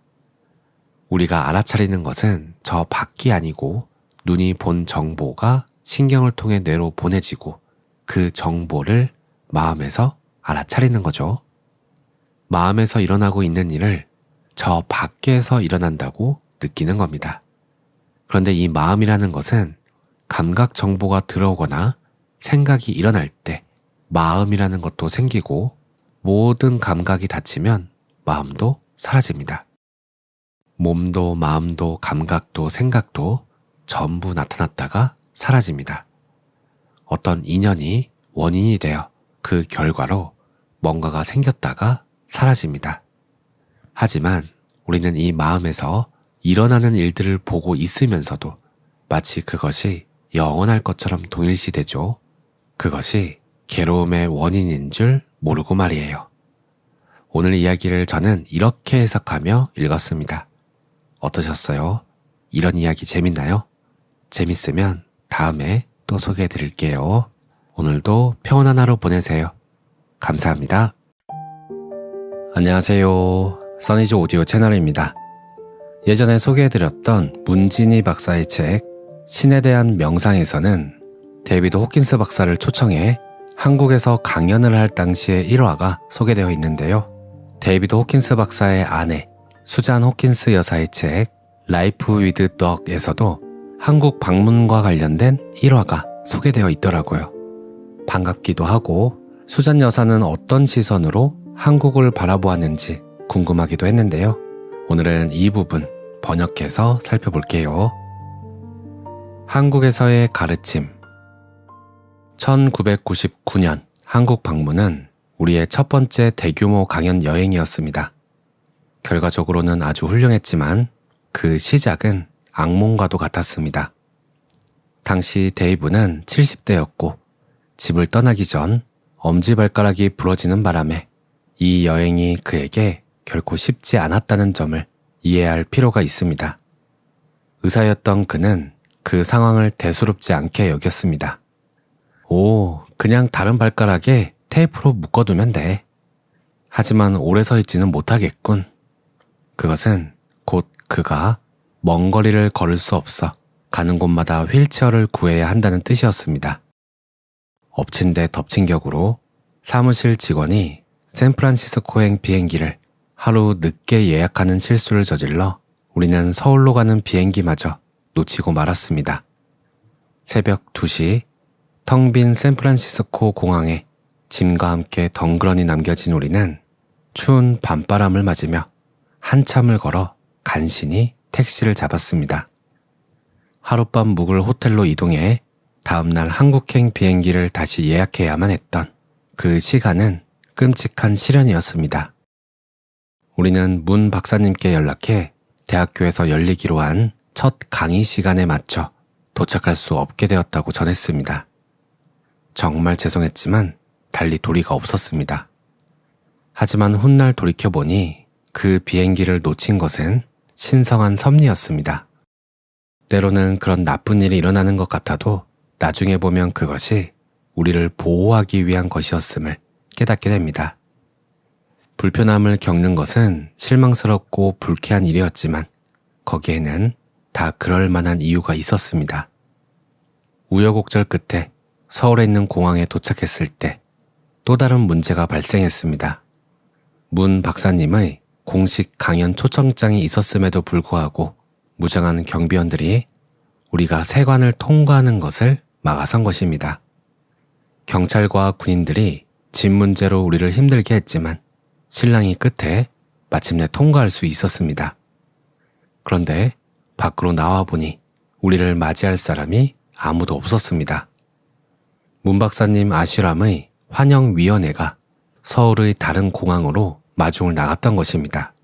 우리가 알아차리는 것은 저 밖이 아니고 눈이 본 정보가 신경을 통해 뇌로 보내지고 그 정보를 마음에서 알아차리는 거죠. 마음에서 일어나고 있는 일을 저 밖에서 일어난다고 느끼는 겁니다. 그런데 이 마음이라는 것은 감각 정보가 들어오거나 생각이 일어날 때 마음이라는 것도 생기고 모든 감각이 닫히면 마음도 사라집니다. 몸도 마음도 감각도 생각도 전부 나타났다가 사라집니다. 어떤 인연이 원인이 되어 그 결과로 뭔가가 생겼다가 사라집니다. 하지만 우리는 이 마음에서 일어나는 일들을 보고 있으면서도 마치 그것이 영원할 것처럼 동일시되죠. 그것이 괴로움의 원인인 줄 모르고 말이에요. 오늘 이야기를 저는 이렇게 해석하며 읽었습니다. 어떠셨어요? 이런 이야기 재밌나요? 재밌으면 다음에 또 소개해 드릴게요. 오늘도 평온한 하루 보내세요. 감사합니다. 안녕하세요. 써니즈 오디오 채널입니다. 예전에 소개해드렸던 문진희 박사의 책 신에 대한 명상에서는 데이비드 호킨스 박사를 초청해 한국에서 강연을 할 당시의 일화가 소개되어 있는데요. 데이비드 호킨스 박사의 아내 수잔 호킨스 여사의 책 라이프 위드 덕에서도 한국 방문과 관련된 일화가 소개되어 있더라고요. 반갑기도 하고 수잔 여사는 어떤 시선으로 한국을 바라보았는지 궁금하기도 했는데요. 오늘은 이 부분 번역해서 살펴볼게요. 한국에서의 가르침. 1999년 한국 방문은 우리의 첫 번째 대규모 강연 여행이었습니다. 결과적으로는 아주 훌륭했지만 그 시작은 악몽과도 같았습니다. 당시 데이브는 70대였고 집을 떠나기 전 엄지발가락이 부러지는 바람에 이 여행이 그에게 결코 쉽지 않았다는 점을 이해할 필요가 있습니다. 의사였던 그는 그 상황을 대수롭지 않게 여겼습니다. 그냥 다른 발가락에 테이프로 묶어두면 돼. 하지만 오래 서 있지는 못하겠군. 그것은 곧 그가 먼 거리를 걸을 수 없어 가는 곳마다 휠체어를 구해야 한다는 뜻이었습니다. 엎친 데 덮친 격으로 사무실 직원이 샌프란시스코행 비행기를 하루 늦게 예약하는 실수를 저질러 우리는 서울로 가는 비행기마저 놓치고 말았습니다. 새벽 2시 텅 빈 샌프란시스코 공항에 짐과 함께 덩그러니 남겨진 우리는 추운 밤바람을 맞으며 한참을 걸어 간신히 택시를 잡았습니다. 하룻밤 묵을 호텔로 이동해 다음날 한국행 비행기를 다시 예약해야만 했던 그 시간은 끔찍한 시련이었습니다. 우리는 문 박사님께 연락해 대학교에서 열리기로 한 첫 강의 시간에 맞춰 도착할 수 없게 되었다고 전했습니다. 정말 죄송했지만 달리 도리가 없었습니다. 하지만 훗날 돌이켜보니 그 비행기를 놓친 것은 신성한 섭리였습니다. 때로는 그런 나쁜 일이 일어나는 것 같아도 나중에 보면 그것이 우리를 보호하기 위한 것이었음을 깨닫게 됩니다. 불편함을 겪는 것은 실망스럽고 불쾌한 일이었지만 거기에는 다 그럴 만한 이유가 있었습니다. 우여곡절 끝에 서울에 있는 공항에 도착했을 때 또 다른 문제가 발생했습니다. 문 박사님의 공식 강연 초청장이 있었음에도 불구하고 무장한 경비원들이 우리가 세관을 통과하는 것을 막아선 것입니다. 경찰과 군인들이 집 문제로 우리를 힘들게 했지만 실랑이 끝에 마침내 통과할 수 있었습니다. 그런데 밖으로 나와보니 우리를 맞이할 사람이 아무도 없었습니다. 문 박사님 아쉬람의 환영위원회가 서울의 다른 공항으로 마중을 나갔던 것입니다.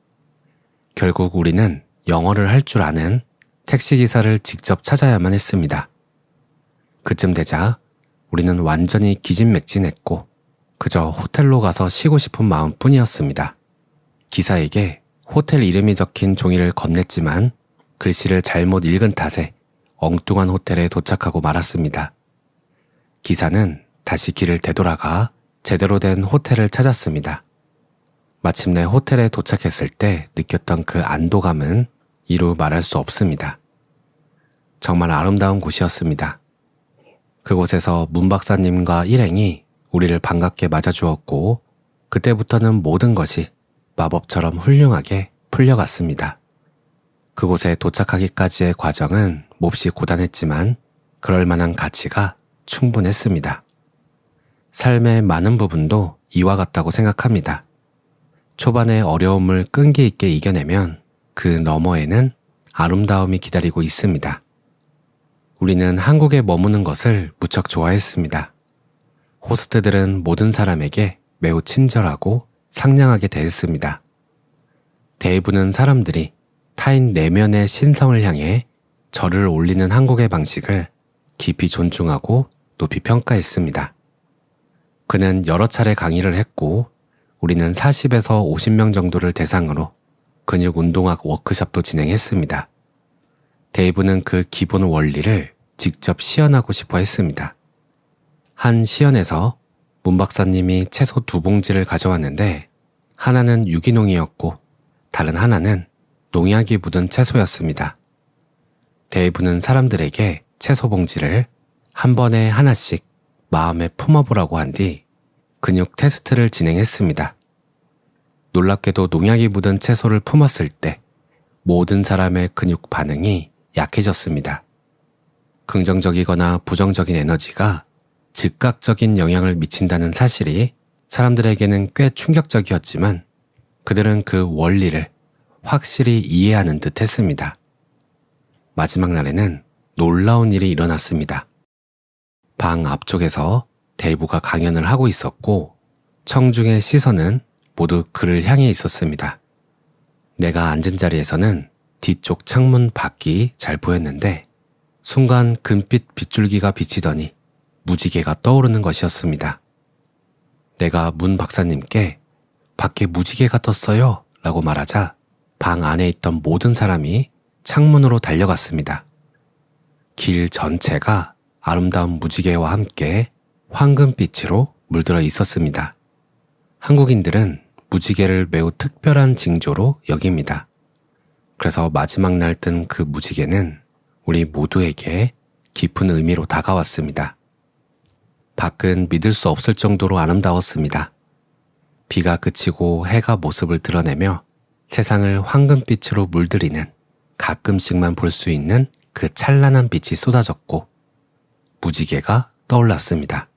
결국 우리는 영어를 할 줄 아는 택시기사를 직접 찾아야만 했습니다. 그쯤 되자 우리는 완전히 기진맥진했고 그저 호텔로 가서 쉬고 싶은 마음뿐이었습니다. 기사에게 호텔 이름이 적힌 종이를 건넸지만 글씨를 잘못 읽은 탓에 엉뚱한 호텔에 도착하고 말았습니다. 기사는 다시 길을 되돌아가 제대로 된 호텔을 찾았습니다. 마침내 호텔에 도착했을 때 느꼈던 그 안도감은 이루 말할 수 없습니다. 정말 아름다운 곳이었습니다. 그곳에서 문 박사님과 일행이 우리를 반갑게 맞아주었고 그때부터는 모든 것이 마법처럼 훌륭하게 풀려갔습니다. 그곳에 도착하기까지의 과정은 몹시 고단했지만 그럴 만한 가치가 충분했습니다. 삶의 많은 부분도 이와 같다고 생각합니다. 초반의 어려움을 끈기 있게 이겨내면 그 너머에는 아름다움이 기다리고 있습니다. 우리는 한국에 머무는 것을 무척 좋아했습니다. 호스트들은 모든 사람에게 매우 친절하고 상냥하게 대했습니다. 데이브는 사람들이 타인 내면의 신성을 향해 절을 올리는 한국의 방식을 깊이 존중하고 높이 평가했습니다. 그는 여러 차례 강의를 했고 우리는 40에서 50명 정도를 대상으로 근육 운동학 워크숍도 진행했습니다. 데이브는 그 기본 원리를 직접 시연하고 싶어 했습니다. 한 시연에서 문 박사님이 채소 2봉지를 가져왔는데 하나는 유기농이었고 다른 하나는 농약이 묻은 채소였습니다. 데이브는 사람들에게 채소 봉지를 한 번에 하나씩 마음에 품어보라고 한 뒤 근육 테스트를 진행했습니다. 놀랍게도 농약이 묻은 채소를 품었을 때 모든 사람의 근육 반응이 약해졌습니다. 긍정적이거나 부정적인 에너지가 즉각적인 영향을 미친다는 사실이 사람들에게는 꽤 충격적이었지만 그들은 그 원리를 확실히 이해하는 듯 했습니다. 마지막 날에는 놀라운 일이 일어났습니다. 방 앞쪽에서 데이브가 강연을 하고 있었고 청중의 시선은 모두 그를 향해 있었습니다. 내가 앉은 자리에서는 뒤쪽 창문 밖이 잘 보였는데 순간 금빛 빗줄기가 비치더니 무지개가 떠오르는 것이었습니다. 내가 문 박사님께 밖에 무지개가 떴어요 라고 말하자 방 안에 있던 모든 사람이 창문으로 달려갔습니다. 길 전체가 아름다운 무지개와 함께 황금빛으로 물들어 있었습니다. 한국인들은 무지개를 매우 특별한 징조로 여깁니다. 그래서 마지막 날 뜬 그 무지개는 우리 모두에게 깊은 의미로 다가왔습니다. 밖은 믿을 수 없을 정도로 아름다웠습니다. 비가 그치고 해가 모습을 드러내며 세상을 황금빛으로 물들이는 가끔씩만 볼 수 있는 그 찬란한 빛이 쏟아졌고 무지개가 떠올랐습니다.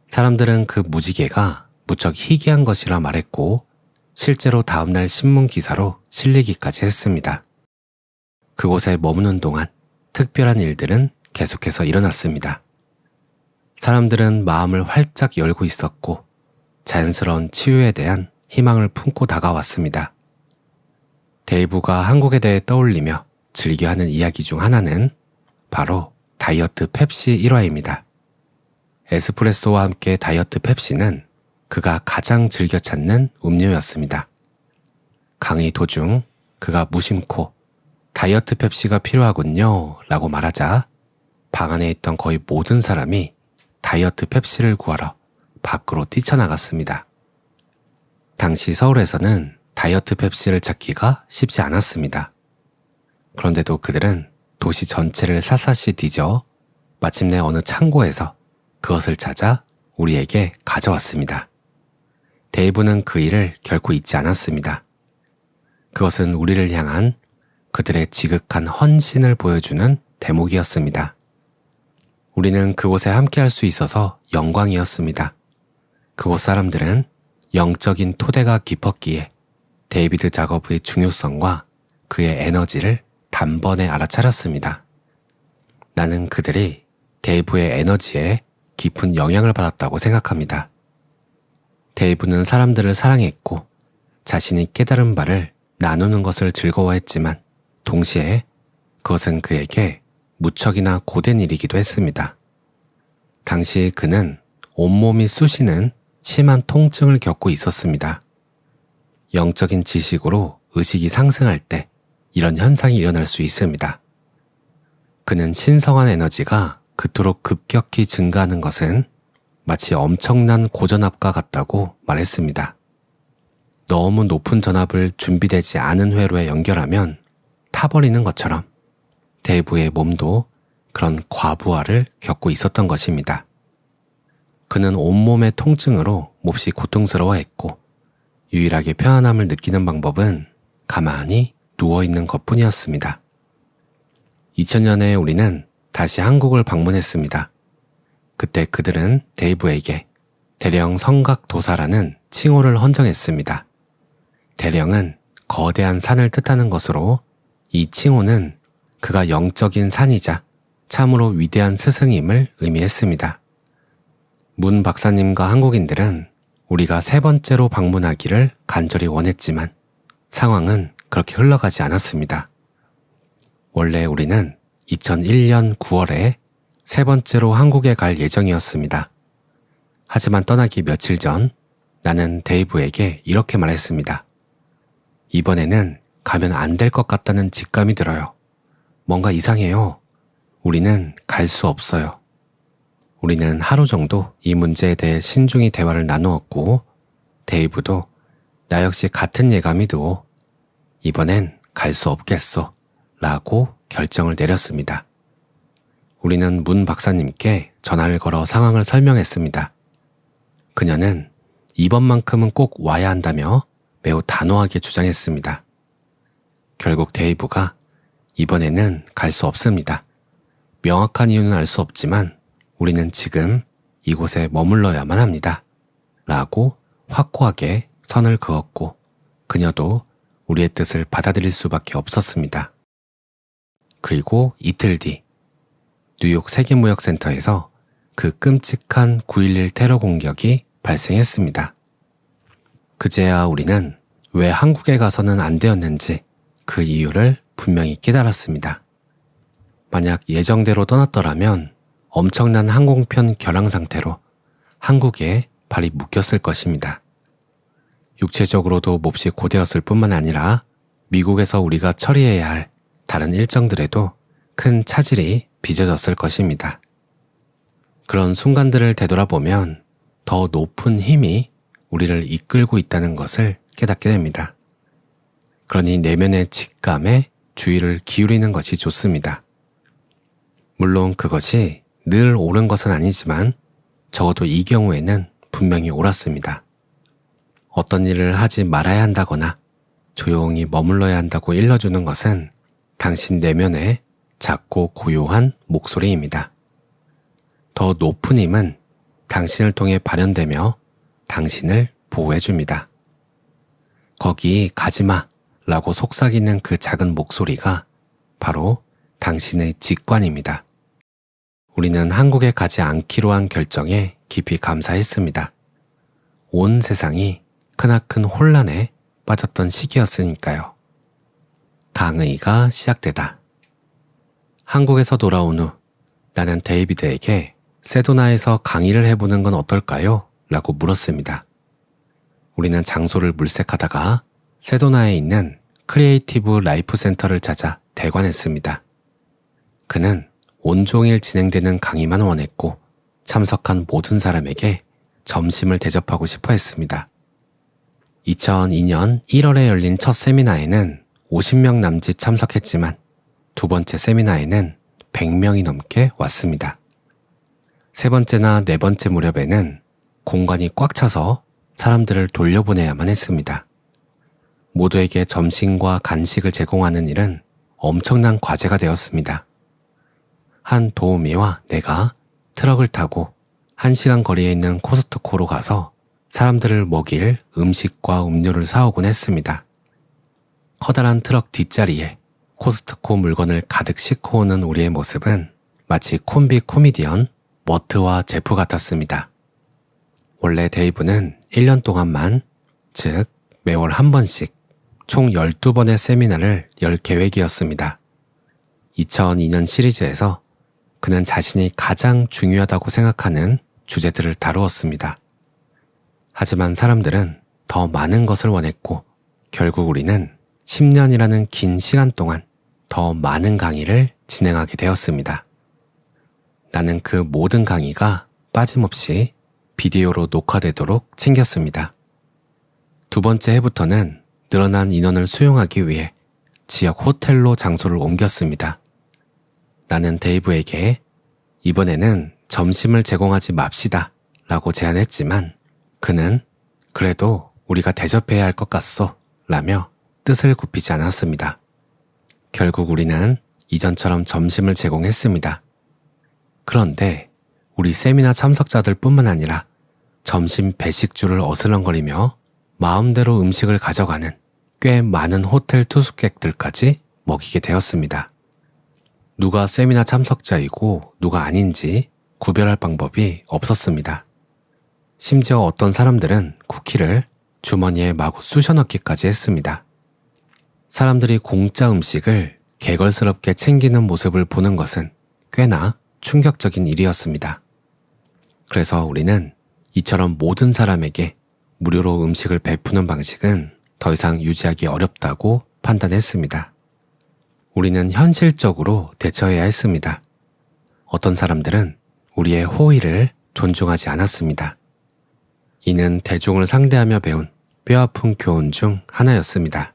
사람들은 그 무지개가 무척 희귀한 것이라 말했고 실제로 다음날 신문 기사로 실리기까지 했습니다. 그곳에 머무는 동안 특별한 일들은 계속해서 일어났습니다. 사람들은 마음을 활짝 열고 있었고 자연스러운 치유에 대한 희망을 품고 다가왔습니다. 데이브가 한국에 대해 떠올리며 즐겨하는 이야기 중 하나는 바로 다이어트 펩시 일화입니다. 에스프레소와 함께 다이어트 펩시는 그가 가장 즐겨 찾는 음료였습니다. 강의 도중 그가 무심코 다이어트 펩시가 필요하군요 라고 말하자 방 안에 있던 거의 모든 사람이 다이어트 펩시를 구하러 밖으로 뛰쳐나갔습니다. 당시 서울에서는 다이어트 펩시를 찾기가 쉽지 않았습니다. 그런데도 그들은 도시 전체를 샅샅이 뒤져 마침내 어느 창고에서 그것을 찾아 우리에게 가져왔습니다. 데이브는 그 일을 결코 잊지 않았습니다. 그것은 우리를 향한 그들의 지극한 헌신을 보여주는 대목이었습니다. 우리는 그곳에 함께할 수 있어서 영광이었습니다. 그곳 사람들은 영적인 토대가 깊었기에 데이비드 작업의 중요성과 그의 에너지를 단번에 알아차렸습니다. 나는 그들이 데이브의 에너지에 깊은 영향을 받았다고 생각합니다. 데이브는 사람들을 사랑했고 자신이 깨달은 바를 나누는 것을 즐거워했지만 동시에 그것은 그에게 무척이나 고된 일이기도 했습니다. 당시 그는 온몸이 쑤시는 심한 통증을 겪고 있었습니다. 영적인 지식으로 의식이 상승할 때 이런 현상이 일어날 수 있습니다. 그는 신성한 에너지가 그토록 급격히 증가하는 것은 마치 엄청난 고전압과 같다고 말했습니다. 너무 높은 전압을 준비되지 않은 회로에 연결하면 타버리는 것처럼 데이브의 몸도 그런 과부하를 겪고 있었던 것입니다. 그는 온몸의 통증으로 몹시 고통스러워했고 유일하게 편안함을 느끼는 방법은 가만히 누워있는 것뿐이었습니다. 2000년에 우리는 다시 한국을 방문했습니다. 그때 그들은 데이브에게 대령 성각도사라는 칭호를 헌정했습니다. 대령은 거대한 산을 뜻하는 것으로 이 칭호는 그가 영적인 산이자 참으로 위대한 스승임을 의미했습니다. 문 박사님과 한국인들은 우리가 세 번째로 방문하기를 간절히 원했지만 상황은 그렇게 흘러가지 않았습니다. 원래 우리는 2001년 9월에 세 번째로 한국에 갈 예정이었습니다. 하지만 떠나기 며칠 전 나는 데이브에게 이렇게 말했습니다. 이번에는 가면 안 될 것 같다는 직감이 들어요. 뭔가 이상해요. 우리는 갈 수 없어요. 우리는 하루 정도 이 문제에 대해 신중히 대화를 나누었고 데이브도 나 역시 같은 예감이 들고 이번엔 갈 수 없겠소 라고 결정을 내렸습니다. 우리는 문 박사님께 전화를 걸어 상황을 설명했습니다. 그녀는 이번만큼은 꼭 와야 한다며 매우 단호하게 주장했습니다. 결국 데이브가 이번에는 갈 수 없습니다. 명확한 이유는 알 수 없지만 우리는 지금 이곳에 머물러야만 합니다. 라고 확고하게 선을 그었고 그녀도 우리의 뜻을 받아들일 수밖에 없었습니다. 그리고 이틀 뒤 뉴욕 세계무역센터에서 그 끔찍한 9.11 테러 공격이 발생했습니다. 그제야 우리는 왜 한국에 가서는 안 되었는지 그 이유를 분명히 깨달았습니다. 만약 예정대로 떠났더라면 엄청난 항공편 결항 상태로 한국에 발이 묶였을 것입니다. 육체적으로도 몹시 고되었을 뿐만 아니라 미국에서 우리가 처리해야 할 다른 일정들에도 큰 차질이 빚어졌을 것입니다. 그런 순간들을 되돌아보면 더 높은 힘이 우리를 이끌고 있다는 것을 깨닫게 됩니다. 그러니 내면의 직감에 주의를 기울이는 것이 좋습니다. 물론 그것이 늘 옳은 것은 아니지만 적어도 이 경우에는 분명히 옳았습니다. 어떤 일을 하지 말아야 한다거나 조용히 머물러야 한다고 일러주는 것은 당신 내면의 작고 고요한 목소리입니다. 더 높은 힘은 당신을 통해 발현되며 당신을 보호해줍니다. 거기 가지마 라고 속삭이는 그 작은 목소리가 바로 당신의 직관입니다. 우리는 한국에 가지 않기로 한 결정에 깊이 감사했습니다. 온 세상이 크나큰 혼란에 빠졌던 시기였으니까요. 강의가 시작되다. 한국에서 돌아온 후 나는 데이비드에게 세도나에서 강의를 해보는 건 어떨까요? 라고 물었습니다. 우리는 장소를 물색하다가 세도나에 있는 크리에이티브 라이프 센터를 찾아 대관했습니다. 그는 온종일 진행되는 강의만 원했고 참석한 모든 사람에게 점심을 대접하고 싶어 했습니다. 2002년 1월에 열린 첫 세미나에는 50명 남짓 참석했지만 두 번째 세미나에는 100명이 넘게 왔습니다. 세 번째나 네 번째 무렵에는 공간이 꽉 차서 사람들을 돌려보내야만 했습니다. 모두에게 점심과 간식을 제공하는 일은 엄청난 과제가 되었습니다. 한 도우미와 내가 트럭을 타고 1시간 거리에 있는 코스트코로 가서 사람들을 먹일 음식과 음료를 사오곤 했습니다. 커다란 트럭 뒷자리에 코스트코 물건을 가득 싣고 오는 우리의 모습은 마치 콤비 코미디언 머트와 제프 같았습니다. 원래 데이브는 1년 동안만, 즉 매월 한 번씩 총 12번의 세미나를 열 계획이었습니다. 2002년 시리즈에서 그는 자신이 가장 중요하다고 생각하는 주제들을 다루었습니다. 하지만 사람들은 더 많은 것을 원했고 결국 우리는 10년이라는 긴 시간 동안 더 많은 강의를 진행하게 되었습니다. 나는 그 모든 강의가 빠짐없이 비디오로 녹화되도록 챙겼습니다. 두 번째 해부터는 늘어난 인원을 수용하기 위해 지역 호텔로 장소를 옮겼습니다. 나는 데이브에게 이번에는 점심을 제공하지 맙시다 라고 제안했지만 그는 그래도 우리가 대접해야 할 것 같소 라며 뜻을 굽히지 않았습니다. 결국 우리는 이전처럼 점심을 제공했습니다. 그런데 우리 세미나 참석자들 뿐만 아니라 점심 배식줄을 어슬렁거리며 마음대로 음식을 가져가는 꽤 많은 호텔 투숙객들까지 먹이게 되었습니다. 누가 세미나 참석자이고 누가 아닌지 구별할 방법이 없었습니다. 심지어 어떤 사람들은 쿠키를 주머니에 마구 쑤셔 넣기까지 했습니다. 사람들이 공짜 음식을 개걸스럽게 챙기는 모습을 보는 것은 꽤나 충격적인 일이었습니다. 그래서 우리는 이처럼 모든 사람에게 무료로 음식을 베푸는 방식은 더 이상 유지하기 어렵다고 판단했습니다. 우리는 현실적으로 대처해야 했습니다. 어떤 사람들은 우리의 호의를 존중하지 않았습니다. 이는 대중을 상대하며 배운 뼈아픈 교훈 중 하나였습니다.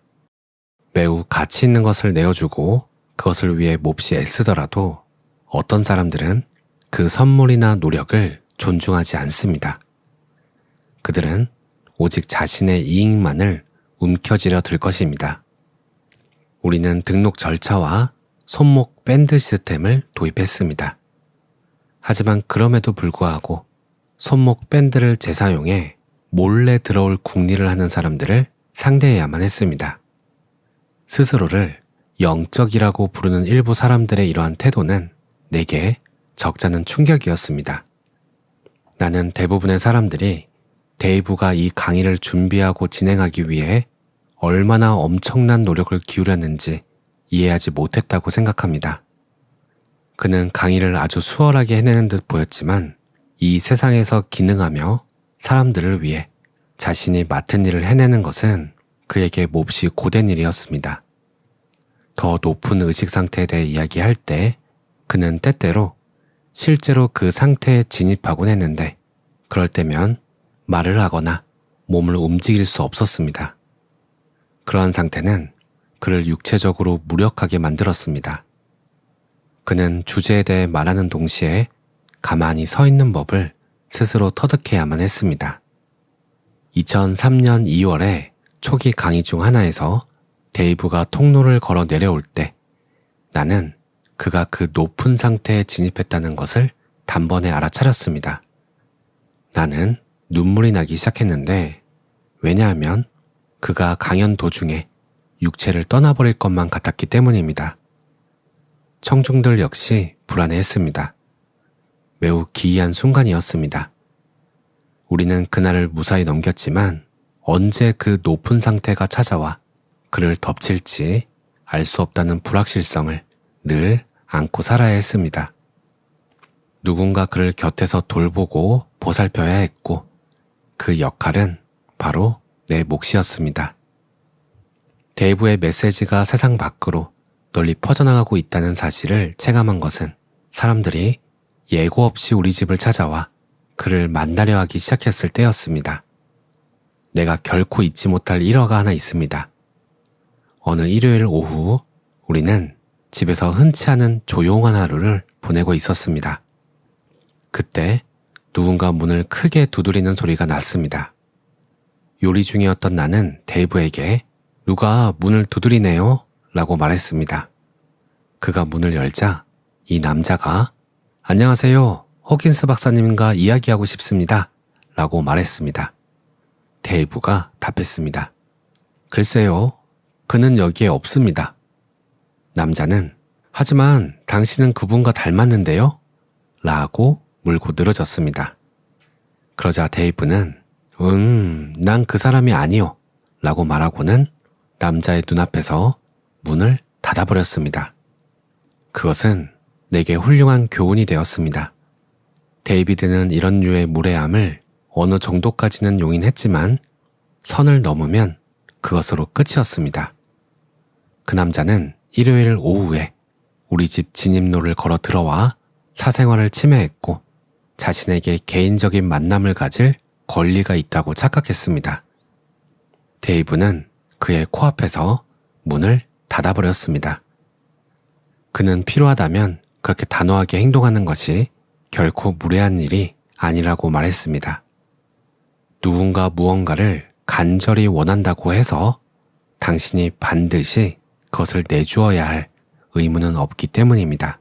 매우 가치 있는 것을 내어주고 그것을 위해 몹시 애쓰더라도 어떤 사람들은 그 선물이나 노력을 존중하지 않습니다. 그들은 오직 자신의 이익만을 움켜쥐려 들 것입니다. 우리는 등록 절차와 손목 밴드 시스템을 도입했습니다. 하지만 그럼에도 불구하고 손목 밴드를 재사용해 몰래 들어올 궁리를 하는 사람들을 상대해야만 했습니다. 스스로를 영적이라고 부르는 일부 사람들의 이러한 태도는 내게 적잖은 충격이었습니다. 나는 대부분의 사람들이 데이브가 이 강의를 준비하고 진행하기 위해 얼마나 엄청난 노력을 기울였는지 이해하지 못했다고 생각합니다. 그는 강의를 아주 수월하게 해내는 듯 보였지만 이 세상에서 기능하며 사람들을 위해 자신이 맡은 일을 해내는 것은 그에게 몹시 고된 일이었습니다. 더 높은 의식 상태에 대해 이야기할 때 그는 때때로 실제로 그 상태에 진입하곤 했는데 그럴 때면 말을 하거나 몸을 움직일 수 없었습니다. 그러한 상태는 그를 육체적으로 무력하게 만들었습니다. 그는 주제에 대해 말하는 동시에 가만히 서 있는 법을 스스로 터득해야만 했습니다. 2003년 2월에 초기 강의 중 하나에서 데이브가 통로를 걸어 내려올 때 나는 그가 그 높은 상태에 진입했다는 것을 단번에 알아차렸습니다. 나는 눈물이 나기 시작했는데 왜냐하면 그가 강연 도중에 육체를 떠나버릴 것만 같았기 때문입니다. 청중들 역시 불안해했습니다. 매우 기이한 순간이었습니다. 우리는 그날을 무사히 넘겼지만 언제 그 높은 상태가 찾아와 그를 덮칠지 알 수 없다는 불확실성을 늘 안고 살아야 했습니다. 누군가 그를 곁에서 돌보고 보살펴야 했고 그 역할은 바로 내 몫이었습니다. 데이브의 메시지가 세상 밖으로 널리 퍼져나가고 있다는 사실을 체감한 것은 사람들이 예고 없이 우리 집을 찾아와 그를 만나려 하기 시작했을 때였습니다. 내가 결코 잊지 못할 일화가 하나 있습니다. 어느 일요일 오후 우리는 집에서 흔치 않은 조용한 하루를 보내고 있었습니다. 그때 누군가 문을 크게 두드리는 소리가 났습니다. 요리 중이었던 나는 데이브에게 누가 문을 두드리네요 라고 말했습니다. 그가 문을 열자 이 남자가 안녕하세요, 호킨스 박사님과 이야기하고 싶습니다 라고 말했습니다. 데이브가 답했습니다. 글쎄요, 그는 여기에 없습니다. 남자는 하지만 당신은 그분과 닮았는데요? 라고 물고 늘어졌습니다. 그러자 데이브는 난 그 사람이 아니요 라고 말하고는 남자의 눈앞에서 문을 닫아버렸습니다. 그것은 내게 훌륭한 교훈이 되었습니다. 데이비드는 이런 류의 무례함을 어느 정도까지는 용인했지만 선을 넘으면 그것으로 끝이었습니다. 그 남자는 일요일 오후에 우리 집 진입로를 걸어 들어와 사생활을 침해했고 자신에게 개인적인 만남을 가질 권리가 있다고 착각했습니다. 데이브는 그의 코앞에서 문을 닫아버렸습니다. 그는 필요하다면 그렇게 단호하게 행동하는 것이 결코 무례한 일이 아니라고 말했습니다. 누군가 무언가를 간절히 원한다고 해서 당신이 반드시 그것을 내주어야 할 의무는 없기 때문입니다.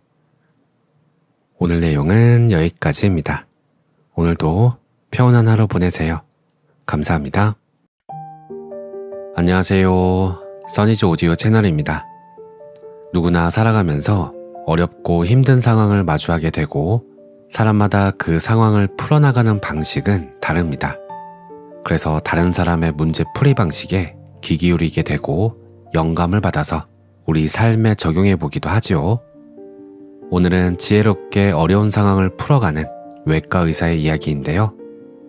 오늘 내용은 여기까지입니다. 오늘도 평온한 하루 보내세요. 감사합니다. 안녕하세요. 써니즈 오디오 채널입니다. 누구나 살아가면서 어렵고 힘든 상황을 마주하게 되고 사람마다 그 상황을 풀어나가는 방식은 다릅니다. 그래서 다른 사람의 문제 풀이 방식에 귀 기울이게 되고 영감을 받아서 우리 삶에 적용해 보기도 하지요. 오늘은 지혜롭게 어려운 상황을 풀어가는 외과 의사의 이야기인데요.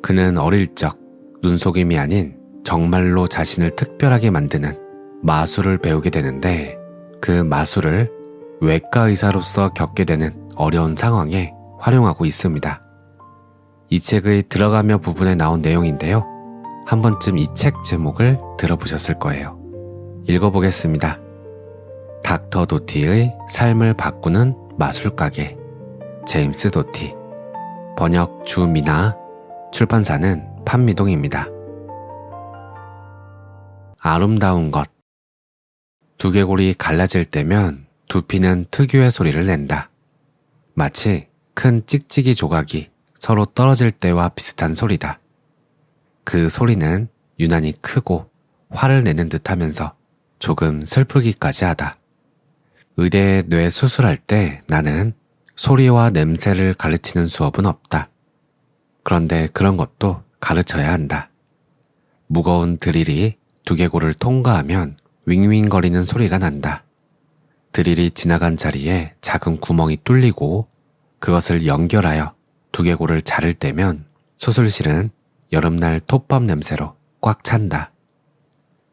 그는 어릴 적 눈속임이 아닌 정말로 자신을 특별하게 만드는 마술을 배우게 되는데 그 마술을 외과 의사로서 겪게 되는 어려운 상황에 활용하고 있습니다. 이 책의 들어가며 부분에 나온 내용인데요. 한 번쯤 이 책 제목을 들어보셨을 거예요. 읽어보겠습니다. 닥터 도티의 삶을 바꾸는 마술가게, 제임스 도티. 번역 주미나, 출판사는 판미동입니다. 아름다운 것. 두개골이 갈라질 때면 두피는 특유의 소리를 낸다. 마치 큰 찍찍이 조각이 서로 떨어질 때와 비슷한 소리다. 그 소리는 유난히 크고 화를 내는 듯 하면서 조금 슬프기까지 하다. 의대에 뇌 수술할 때 나는 소리와 냄새를 가르치는 수업은 없다. 그런데 그런 것도 가르쳐야 한다. 무거운 드릴이 두개골을 통과하면 윙윙거리는 소리가 난다. 드릴이 지나간 자리에 작은 구멍이 뚫리고 그것을 연결하여 두개골을 자를 때면 수술실은 여름날 톱밥 냄새로 꽉 찬다.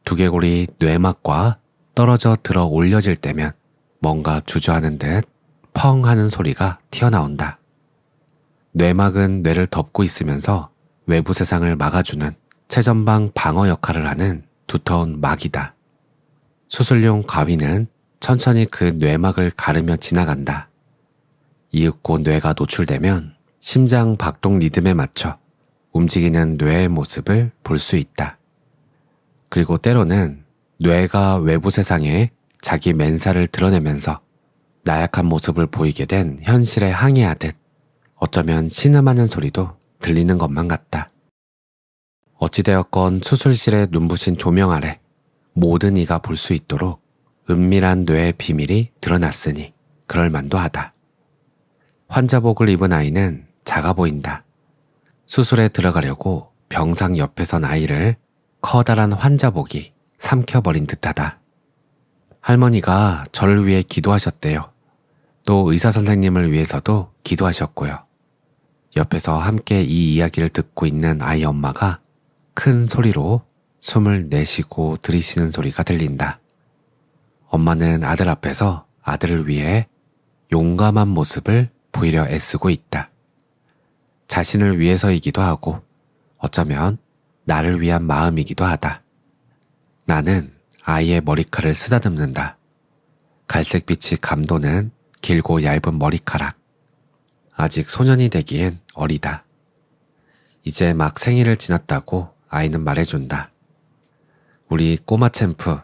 두개골이 뇌막과 떨어져 들어 올려질 때면 뭔가 주저하는 듯 펑 하는 소리가 튀어나온다. 뇌막은 뇌를 덮고 있으면서 외부 세상을 막아주는 최전방 방어 역할을 하는 두터운 막이다. 수술용 가위는 천천히 그 뇌막을 가르며 지나간다. 이윽고 뇌가 노출되면 심장 박동 리듬에 맞춰 움직이는 뇌의 모습을 볼 수 있다. 그리고 때로는 뇌가 외부 세상에 자기 맨살을 드러내면서 나약한 모습을 보이게 된 현실에 항의하듯 어쩌면 신음하는 소리도 들리는 것만 같다. 어찌되었건 수술실의 눈부신 조명 아래 모든 이가 볼 수 있도록 은밀한 뇌의 비밀이 드러났으니 그럴만도 하다. 환자복을 입은 아이는 작아 보인다. 수술에 들어가려고 병상 옆에 선 아이를 커다란 환자복이 삼켜버린 듯하다. 할머니가 저를 위해 기도하셨대요. 또 의사 선생님을 위해서도 기도하셨고요. 옆에서 함께 이 이야기를 듣고 있는 아이 엄마가 큰 소리로 숨을 내쉬고 들이쉬는 소리가 들린다. 엄마는 아들 앞에서 아들을 위해 용감한 모습을 보이려 애쓰고 있다. 자신을 위해서이기도 하고 어쩌면 나를 위한 마음이기도 하다. 나는 아이의 머리칼을 쓰다듬는다. 갈색빛이 감도는 길고 얇은 머리카락. 아직 소년이 되기엔 어리다. 이제 막 생일을 지났다고 아이는 말해준다. 우리 꼬마 챔프,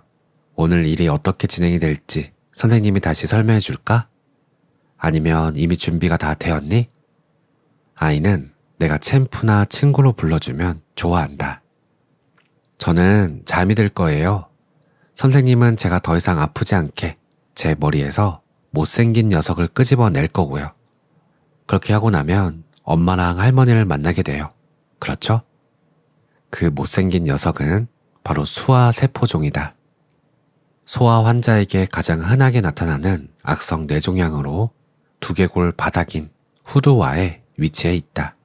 오늘 일이 어떻게 진행이 될지 선생님이 다시 설명해 줄까? 아니면 이미 준비가 다 되었니? 아이는 내가 챔프나 친구로 불러주면 좋아한다. 저는 잠이 들 거예요. 선생님은 제가 더 이상 아프지 않게 제 머리에서 못생긴 녀석을 끄집어낼 거고요. 그렇게 하고 나면 엄마랑 할머니를 만나게 돼요. 그렇죠? 그 못생긴 녀석은 바로 수화세포종이다. 소아 환자에게 가장 흔하게 나타나는 악성 뇌종양으로 두개골 바닥인 후두와에 위치해 있다.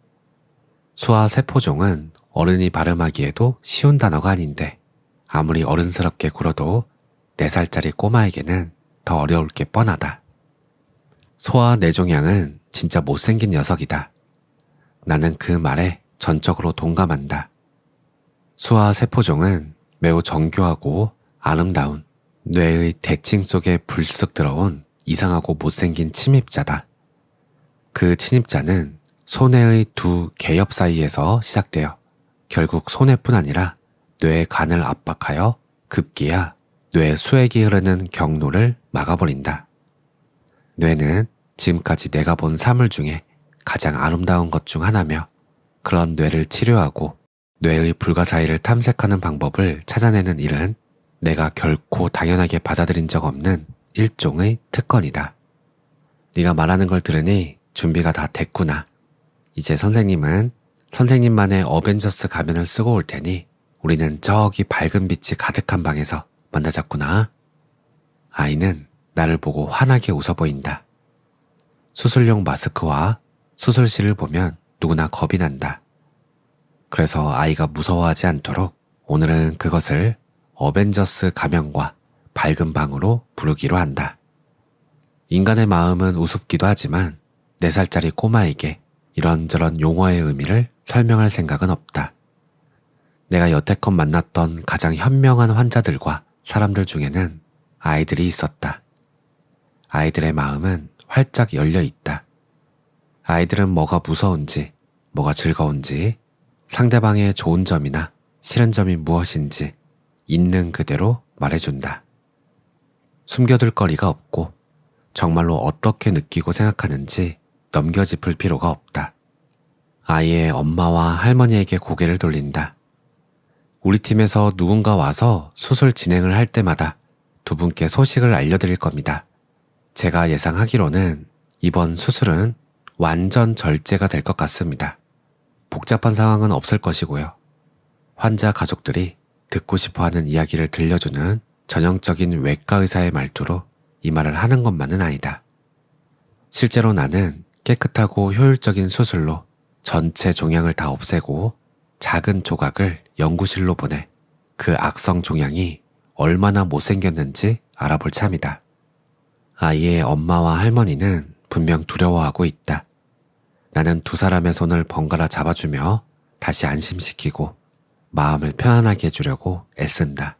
수화세포종은 어른이 발음하기에도 쉬운 단어가 아닌데 아무리 어른스럽게 굴어도 4살짜리 꼬마에게는 더 어려울 게 뻔하다. 소아 뇌종양은 진짜 못생긴 녀석이다. 나는 그 말에 전적으로 동감한다. 수화세포종은 매우 정교하고 아름다운 뇌의 대칭 속에 불쑥 들어온 이상하고 못생긴 침입자다. 그 침입자는 소뇌의 두 개엽 사이에서 시작되어 결국 소뇌뿐 아니라 뇌의 간을 압박하여 급기야 뇌 수액이 흐르는 경로를 막아버린다. 뇌는 지금까지 내가 본 사물 중에 가장 아름다운 것 중 하나며 그런 뇌를 치료하고 뇌의 불가사의를 탐색하는 방법을 찾아내는 일은 내가 결코 당연하게 받아들인 적 없는 일종의 특권이다. 네가 말하는 걸 들으니 준비가 다 됐구나. 이제 선생님은 선생님만의 어벤져스 가면을 쓰고 올 테니 우리는 저기 밝은 빛이 가득한 방에서 만나자꾸나. 아이는 나를 보고 환하게 웃어 보인다. 수술용 마스크와 수술실을 보면 누구나 겁이 난다. 그래서 아이가 무서워하지 않도록 오늘은 그것을 어벤져스 가면과 밝은 방으로 부르기로 한다. 인간의 마음은 우습기도 하지만 4살짜리 꼬마에게 이런저런 용어의 의미를 설명할 생각은 없다. 내가 여태껏 만났던 가장 현명한 환자들과 사람들 중에는 아이들이 있었다. 아이들의 마음은 활짝 열려 있다. 아이들은 뭐가 무서운지, 뭐가 즐거운지, 상대방의 좋은 점이나 싫은 점이 무엇인지 있는 그대로 말해준다. 숨겨둘 거리가 없고 정말로 어떻게 느끼고 생각하는지 넘겨짚을 필요가 없다. 아이의 엄마와 할머니에게 고개를 돌린다. 우리 팀에서 누군가 와서 수술 진행을 할 때마다 두 분께 소식을 알려드릴 겁니다. 제가 예상하기로는 이번 수술은 완전 절제가 될 것 같습니다. 복잡한 상황은 없을 것이고요. 환자 가족들이 듣고 싶어하는 이야기를 들려주는 전형적인 외과 의사의 말투로 이 말을 하는 것만은 아니다. 실제로 나는 깨끗하고 효율적인 수술로 전체 종양을 다 없애고 작은 조각을 연구실로 보내 그 악성 종양이 얼마나 못생겼는지 알아볼 참이다. 아이의 엄마와 할머니는 분명 두려워하고 있다. 나는 두 사람의 손을 번갈아 잡아주며 다시 안심시키고 마음을 편안하게 해주려고 애쓴다.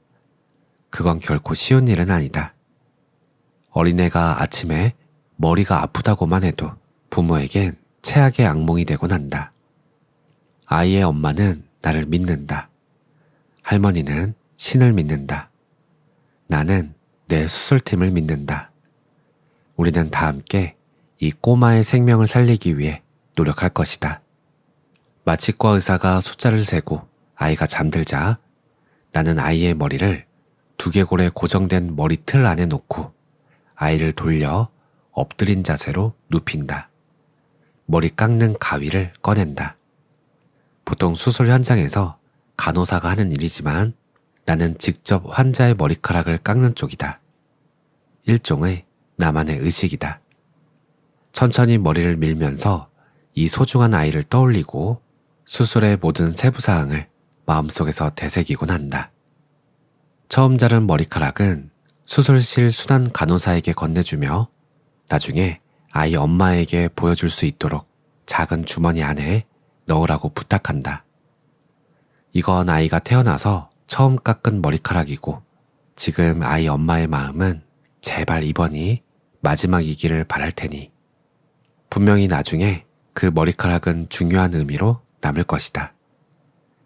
그건 결코 쉬운 일은 아니다. 어린애가 아침에 머리가 아프다고만 해도 부모에겐 최악의 악몽이 되곤 한다. 아이의 엄마는 나를 믿는다. 할머니는 신을 믿는다. 나는 내 수술팀을 믿는다. 우리는 다 함께 이 꼬마의 생명을 살리기 위해 노력할 것이다. 마취과 의사가 숫자를 세고 아이가 잠들자 나는 아이의 머리를 두개골에 고정된 머리틀 안에 놓고 아이를 돌려 엎드린 자세로 눕힌다. 머리 깎는 가위를 꺼낸다. 보통 수술 현장에서 간호사가 하는 일이지만 나는 직접 환자의 머리카락을 깎는 쪽이다. 일종의 나만의 의식이다. 천천히 머리를 밀면서 이 소중한 아이를 떠올리고 수술의 모든 세부사항을 마음속에서 되새기곤 한다. 처음 자른 머리카락은 수술실 순환 간호사에게 건네주며 나중에 아이 엄마에게 보여줄 수 있도록 작은 주머니 안에 넣으라고 부탁한다. 이건 아이가 태어나서 처음 깎은 머리카락이고 지금 아이 엄마의 마음은 제발 이번이 마지막이기를 바랄 테니 분명히 나중에 그 머리카락은 중요한 의미로 남을 것이다.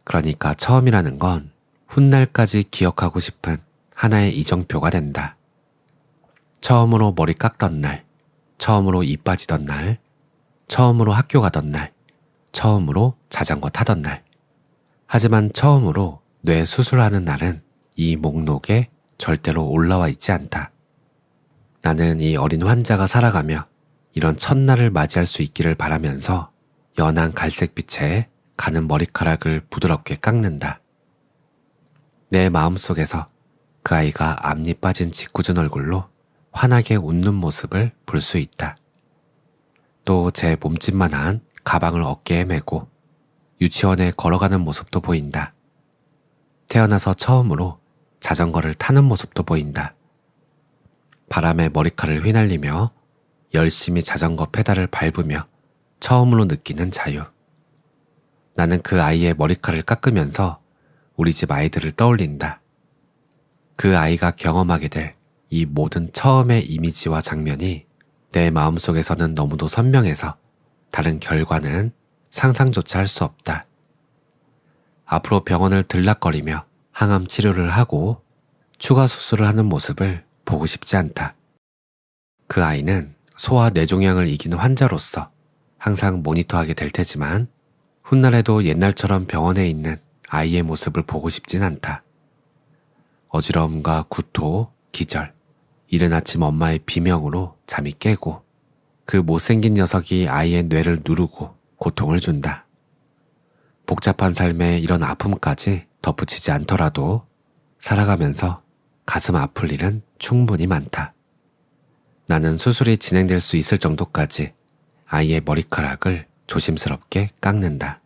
그러니까 처음이라는 건 훗날까지 기억하고 싶은 하나의 이정표가 된다. 처음으로 머리 깎던 날, 처음으로 이 빠지던 날, 처음으로 학교 가던 날, 처음으로 자전거 타던 날. 하지만 처음으로 뇌 수술하는 날은 이 목록에 절대로 올라와 있지 않다. 나는 이 어린 환자가 살아가며 이런 첫날을 맞이할 수 있기를 바라면서 연한 갈색빛에 가는 머리카락을 부드럽게 깎는다. 내 마음속에서 그 아이가 앞니 빠진 짓궂은 얼굴로 환하게 웃는 모습을 볼 수 있다. 또 제 몸집만한 가방을 어깨에 메고 유치원에 걸어가는 모습도 보인다. 태어나서 처음으로 자전거를 타는 모습도 보인다. 바람에 머리카락을 휘날리며 열심히 자전거 페달을 밟으며 처음으로 느끼는 자유. 나는 그 아이의 머리카락을 깎으면서 우리 집 아이들을 떠올린다. 그 아이가 경험하게 될 이 모든 처음의 이미지와 장면이 내 마음속에서는 너무도 선명해서 다른 결과는 상상조차 할 수 없다. 앞으로 병원을 들락거리며 항암 치료를 하고 추가 수술을 하는 모습을 보고 싶지 않다. 그 아이는 소아 뇌종양을 이기는 환자로서 항상 모니터하게 될 테지만 훗날에도 옛날처럼 병원에 있는 아이의 모습을 보고 싶진 않다. 어지러움과 구토, 기절, 이른 아침 엄마의 비명으로 잠이 깨고 그 못생긴 녀석이 아이의 뇌를 누르고 고통을 준다. 복잡한 삶에 이런 아픔까지 덧붙이지 않더라도 살아가면서 가슴 아플 일은 충분히 많다. 나는 수술이 진행될 수 있을 정도까지 아이의 머리카락을 조심스럽게 깎는다.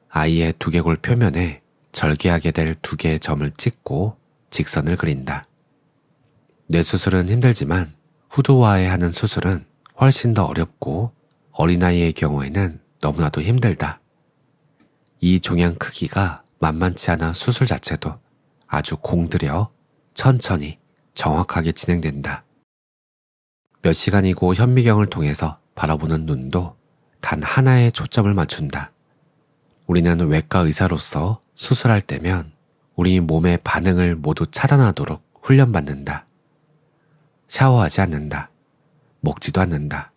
아이의 두개골 표면에 절개하게 될 2개의 점을 찍고 직선을 그린다. 뇌수술은 힘들지만 후두와해하는 수술은 훨씬 더 어렵고 어린아이의 경우에는 너무나도 힘들다. 이 종양 크기가 만만치 않아 수술 자체도 아주 공들여 천천히 정확하게 진행된다. 몇 시간이고 현미경을 통해서 바라보는 눈도 단 하나에 초점을 맞춘다. 우리는 외과 의사로서 수술할 때면 우리 몸의 반응을 모두 차단하도록 훈련받는다. 샤워하지 않는다. 먹지도 않는다.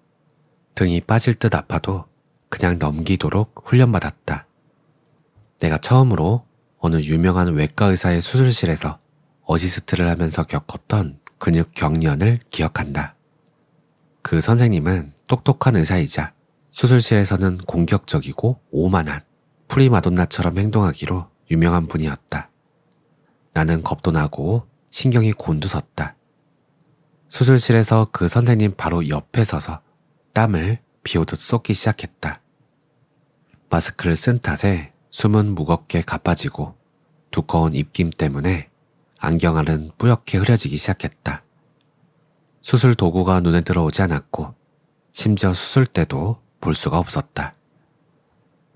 등이 빠질 듯 아파도 그냥 넘기도록 훈련받았다. 내가 처음으로 어느 유명한 외과 의사의 수술실에서 어시스트를 하면서 겪었던 근육 경련을 기억한다. 그 선생님은 똑똑한 의사이자 수술실에서는 공격적이고 오만한 프리마돈나처럼 행동하기로 유명한 분이었다. 나는 겁도 나고 신경이 곤두섰다. 수술실에서 그 선생님 바로 옆에 서서 땀을 비오듯 쏟기 시작했다. 마스크를 쓴 탓에 숨은 무겁게 가빠지고 두꺼운 입김 때문에 안경알은 뿌옇게 흐려지기 시작했다. 수술 도구가 눈에 들어오지 않았고 심지어 수술 때도 볼 수가 없었다.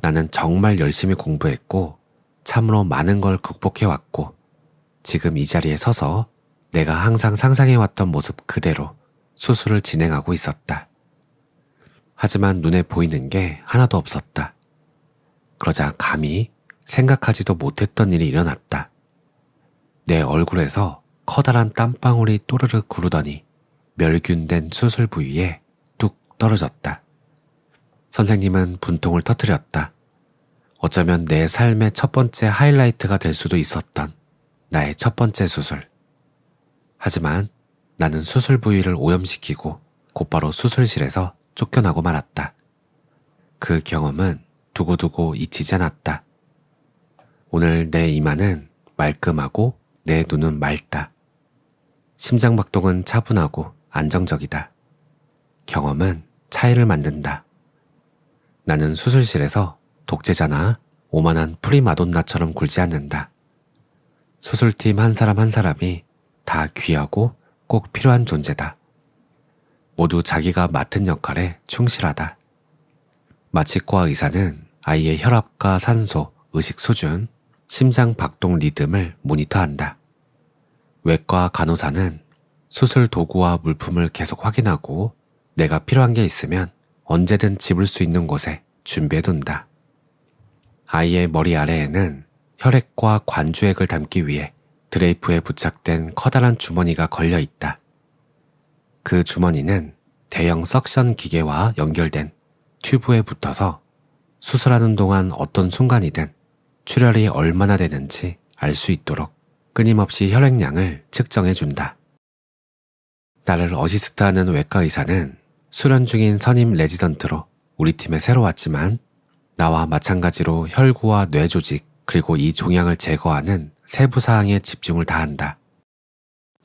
나는 정말 열심히 공부했고 참으로 많은 걸 극복해왔고 지금 이 자리에 서서 내가 항상 상상해왔던 모습 그대로 수술을 진행하고 있었다. 하지만 눈에 보이는 게 하나도 없었다. 그러자 감히 생각하지도 못했던 일이 일어났다. 내 얼굴에서 커다란 땀방울이 또르르 구르더니 멸균된 수술 부위에 뚝 떨어졌다. 선생님은 분통을 터뜨렸다. 어쩌면 내 삶의 첫 번째 하이라이트가 될 수도 있었던 나의 첫 번째 수술. 하지만 나는 수술 부위를 오염시키고 곧바로 수술실에서 쫓겨나고 말았다. 그 경험은 두고두고 잊히지 않았다. 오늘 내 이마는 말끔하고 내 눈은 맑다. 심장박동은 차분하고 안정적이다. 경험은 차이를 만든다. 나는 수술실에서 독재자나 오만한 프리마돈나처럼 굴지 않는다. 수술팀 한 사람 한 사람이 다 귀하고 꼭 필요한 존재다. 모두 자기가 맡은 역할에 충실하다. 마취과 의사는 아이의 혈압과 산소, 의식 수준, 심장 박동 리듬을 모니터한다. 외과 간호사는 수술 도구와 물품을 계속 확인하고 내가 필요한 게 있으면 언제든 집을 수 있는 곳에 준비해둔다. 아이의 머리 아래에는 혈액과 관주액을 담기 위해 드레이프에 부착된 커다란 주머니가 걸려 있다. 그 주머니는 대형 석션 기계와 연결된 튜브에 붙어서 수술하는 동안 어떤 순간이든 출혈이 얼마나 되는지 알 수 있도록 끊임없이 혈액량을 측정해준다. 나를 어시스트하는 외과 의사는 수련 중인 선임 레지던트로 우리 팀에 새로 왔지만 나와 마찬가지로 혈구와 뇌 조직 그리고 이 종양을 제거하는 세부 사항에 집중을 다한다.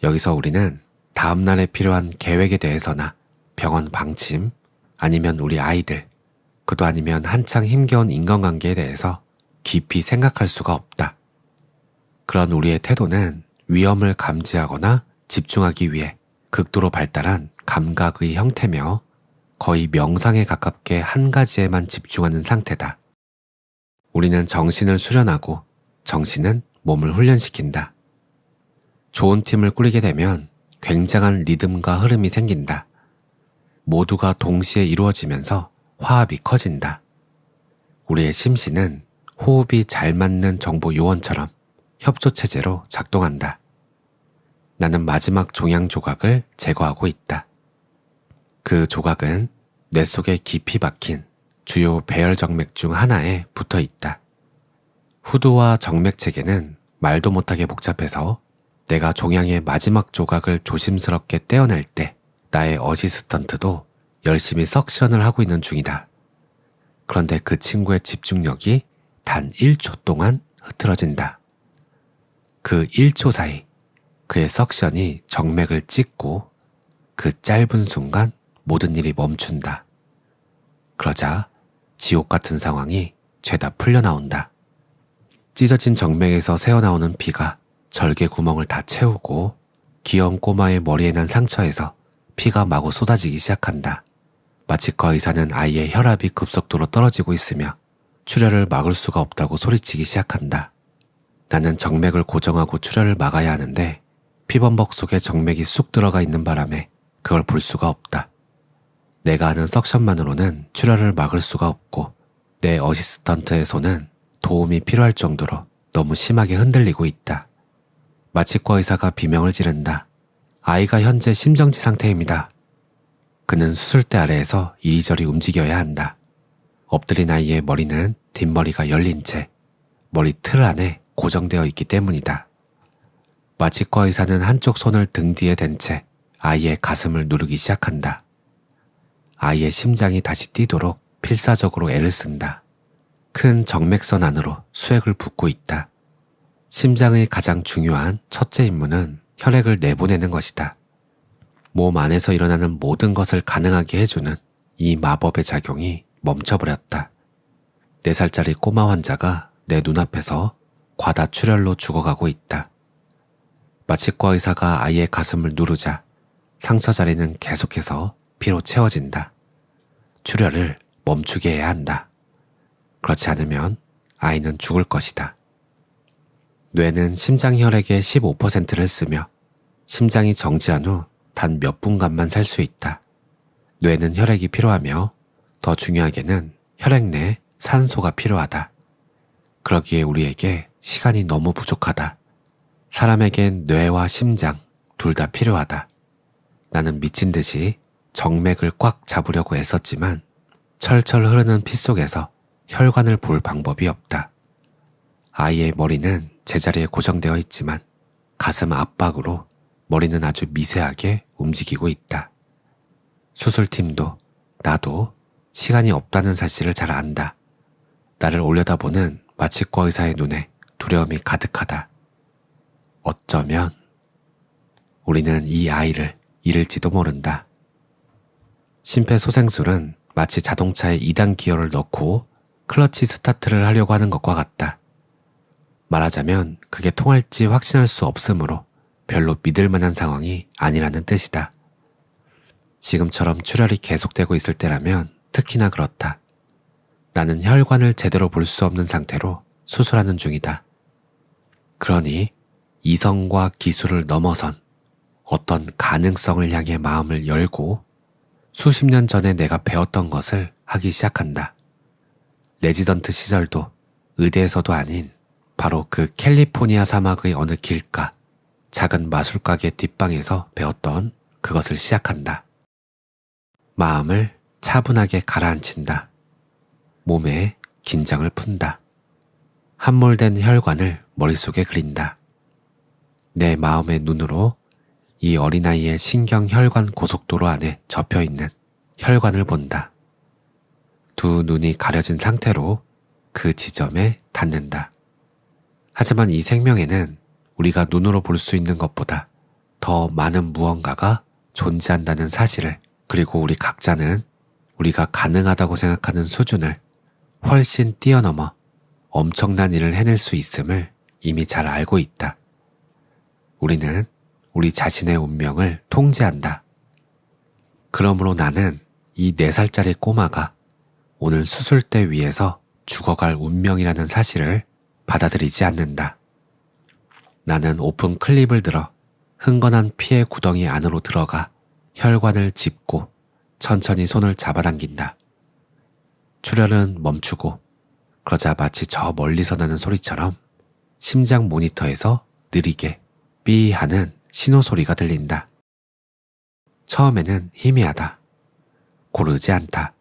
여기서 우리는 다음 날에 필요한 계획에 대해서나 병원 방침 아니면 우리 아이들 그도 아니면 한창 힘겨운 인간관계에 대해서 깊이 생각할 수가 없다. 그런 우리의 태도는 위험을 감지하거나 집중하기 위해 극도로 발달한 감각의 형태며 거의 명상에 가깝게 한 가지에만 집중하는 상태다. 우리는 정신을 수련하고 정신은 몸을 훈련시킨다. 좋은 팀을 꾸리게 되면 굉장한 리듬과 흐름이 생긴다. 모두가 동시에 이루어지면서 화합이 커진다. 우리의 심신은 호흡이 잘 맞는 정보 요원처럼 협조체제로 작동한다. 나는 마지막 종양 조각을 제거하고 있다. 그 조각은 뇌 속에 깊이 박힌 주요 배열 정맥 중 하나에 붙어 있다. 후두와 정맥 체계는 말도 못하게 복잡해서 내가 종양의 마지막 조각을 조심스럽게 떼어낼 때 나의 어시스턴트도 열심히 석션을 하고 있는 중이다. 그런데 그 친구의 집중력이 단 1초 동안 흐트러진다. 그 1초 사이 그의 석션이 정맥을 찍고 그 짧은 순간 모든 일이 멈춘다. 그러자 지옥 같은 상황이 죄다 풀려나온다. 찢어진 정맥에서 새어나오는 피가 절개 구멍을 다 채우고 귀여운 꼬마의 머리에 난 상처에서 피가 마구 쏟아지기 시작한다. 마치과 의사는 아이의 혈압이 급속도로 떨어지고 있으며 출혈을 막을 수가 없다고 소리치기 시작한다. 나는 정맥을 고정하고 출혈을 막아야 하는데 피범벅 속에 정맥이 쑥 들어가 있는 바람에 그걸 볼 수가 없다. 내가 하는 석션만으로는 출혈을 막을 수가 없고 내 어시스턴트의 손은 도움이 필요할 정도로 너무 심하게 흔들리고 있다. 마취과 의사가 비명을 지른다. 아이가 현재 심정지 상태입니다. 그는 수술대 아래에서 이리저리 움직여야 한다. 엎드린 아이의 머리는 뒷머리가 열린 채 머리 틀 안에 고정되어 있기 때문이다. 마취과 의사는 한쪽 손을 등 뒤에 댄 채 아이의 가슴을 누르기 시작한다. 아이의 심장이 다시 뛰도록 필사적으로 애를 쓴다. 큰 정맥선 안으로 수액을 붓고 있다. 심장의 가장 중요한 첫째 임무는 혈액을 내보내는 것이다. 몸 안에서 일어나는 모든 것을 가능하게 해주는 이 마법의 작용이 멈춰버렸다. 4살짜리 꼬마 환자가 내 눈앞에서 과다 출혈로 죽어가고 있다. 마취과 의사가 아이의 가슴을 누르자 상처 자리는 계속해서 피로 채워진다. 출혈을 멈추게 해야 한다. 그렇지 않으면 아이는 죽을 것이다. 뇌는 심장 혈액의 15%를 쓰며 심장이 정지한 후 단 몇 분간만 살 수 있다. 뇌는 혈액이 필요하며 더 중요하게는 혈액 내 산소가 필요하다. 그러기에 우리에게 시간이 너무 부족하다. 사람에겐 뇌와 심장 둘 다 필요하다. 나는 미친 듯이 정맥을 꽉 잡으려고 애썼지만 철철 흐르는 피 속에서 혈관을 볼 방법이 없다. 아이의 머리는 제자리에 고정되어 있지만 가슴 압박으로 머리는 아주 미세하게 움직이고 있다. 수술팀도 나도 시간이 없다는 사실을 잘 안다. 나를 올려다보는 마취과 의사의 눈에 두려움이 가득하다. 어쩌면 우리는 이 아이를 잃을지도 모른다. 심폐소생술은 마치 자동차에 2단 기어를 넣고 클러치 스타트를 하려고 하는 것과 같다. 말하자면 그게 통할지 확신할 수 없으므로 별로 믿을 만한 상황이 아니라는 뜻이다. 지금처럼 출혈이 계속되고 있을 때라면 특히나 그렇다. 나는 혈관을 제대로 볼 수 없는 상태로 수술하는 중이다. 그러니 이성과 기술을 넘어선 어떤 가능성을 향해 마음을 열고 수십 년 전에 내가 배웠던 것을 하기 시작한다. 레지던트 시절도 의대에서도 아닌 바로 그 캘리포니아 사막의 어느 길가 작은 마술가게 뒷방에서 배웠던 그것을 시작한다. 마음을 차분하게 가라앉힌다. 몸에 긴장을 푼다. 함몰된 혈관을 머릿속에 그린다. 내 마음의 눈으로 이 어린아이의 신경혈관 고속도로 안에 접혀있는 혈관을 본다. 두 눈이 가려진 상태로 그 지점에 닿는다. 하지만 이 생명에는 우리가 눈으로 볼 수 있는 것보다 더 많은 무언가가 존재한다는 사실을, 그리고 우리 각자는 우리가 가능하다고 생각하는 수준을 훨씬 뛰어넘어 엄청난 일을 해낼 수 있음을 이미 잘 알고 있다. 우리는 우리 자신의 운명을 통제한다. 그러므로 나는 이 4살짜리 꼬마가 오늘 수술대 위에서 죽어갈 운명이라는 사실을 받아들이지 않는다. 나는 오픈 클립을 들어 흥건한 피의 구덩이 안으로 들어가 혈관을 짚고 천천히 손을 잡아당긴다. 출혈은 멈추고 그러자 마치 저 멀리서 나는 소리처럼 심장 모니터에서 느리게 삐 하는 신호 소리가 들린다. 처음에는 희미하다. 고르지 않다.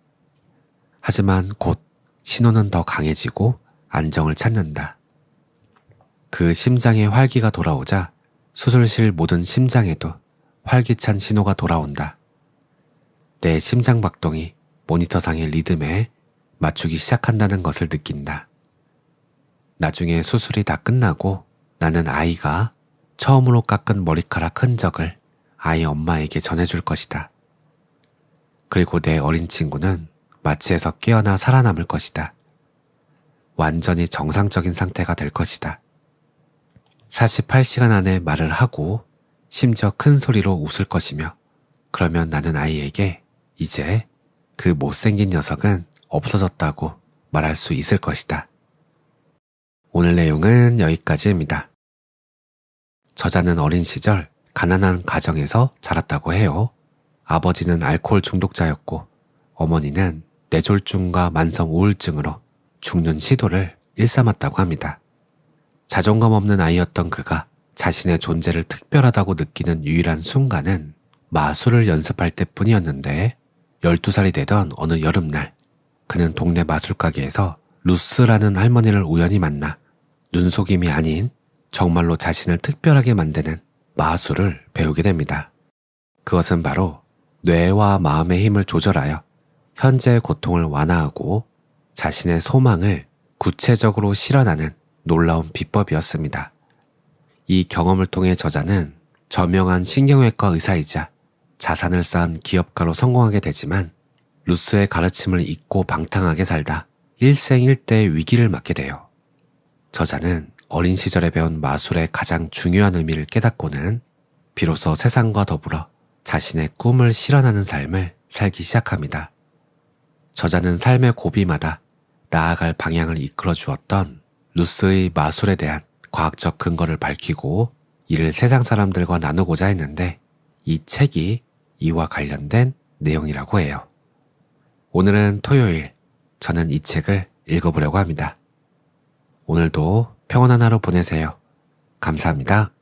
하지만 곧 신호는 더 강해지고 안정을 찾는다. 그 심장의 활기가 돌아오자 수술실 모든 심장에도 활기찬 신호가 돌아온다. 내 심장 박동이 모니터상의 리듬에 맞추기 시작한다는 것을 느낀다. 나중에 수술이 다 끝나고 나는 아이가 처음으로 깎은 머리카락 흔적을 아이 엄마에게 전해줄 것이다. 그리고 내 어린 친구는 마취에서 깨어나 살아남을 것이다. 완전히 정상적인 상태가 될 것이다. 48시간 안에 말을 하고 심지어 큰 소리로 웃을 것이며, 그러면 나는 아이에게 이제 그 못생긴 녀석은 없어졌다고 말할 수 있을 것이다. 오늘 내용은 여기까지입니다. 저자는 어린 시절 가난한 가정에서 자랐다고 해요. 아버지는 알코올 중독자였고 어머니는 뇌졸중과 만성 우울증으로 죽는 시도를 일삼았다고 합니다. 자존감 없는 아이였던 그가 자신의 존재를 특별하다고 느끼는 유일한 순간은 마술을 연습할 때뿐이었는데, 12살이 되던 어느 여름날 그는 동네 마술가게에서 루스라는 할머니를 우연히 만나 눈속임이 아닌 정말로 자신을 특별하게 만드는 마술을 배우게 됩니다. 그것은 바로 뇌와 마음의 힘을 조절하여 현재의 고통을 완화하고 자신의 소망을 구체적으로 실현하는 놀라운 비법이었습니다. 이 경험을 통해 저자는 저명한 신경외과 의사이자 자산을 쌓은 기업가로 성공하게 되지만, 루스의 가르침을 잊고 방탕하게 살다 일생일대의 위기를 맞게 돼요. 저자는 어린 시절에 배운 마술의 가장 중요한 의미를 깨닫고는 비로소 세상과 더불어 자신의 꿈을 실현하는 삶을 살기 시작합니다. 저자는 삶의 고비마다 나아갈 방향을 이끌어 주었던 루스의 마술에 대한 과학적 근거를 밝히고 이를 세상 사람들과 나누고자 했는데, 이 책이 이와 관련된 내용이라고 해요. 오늘은 토요일, 저는 이 책을 읽어보려고 합니다. 오늘도 평온한 하루 보내세요. 감사합니다.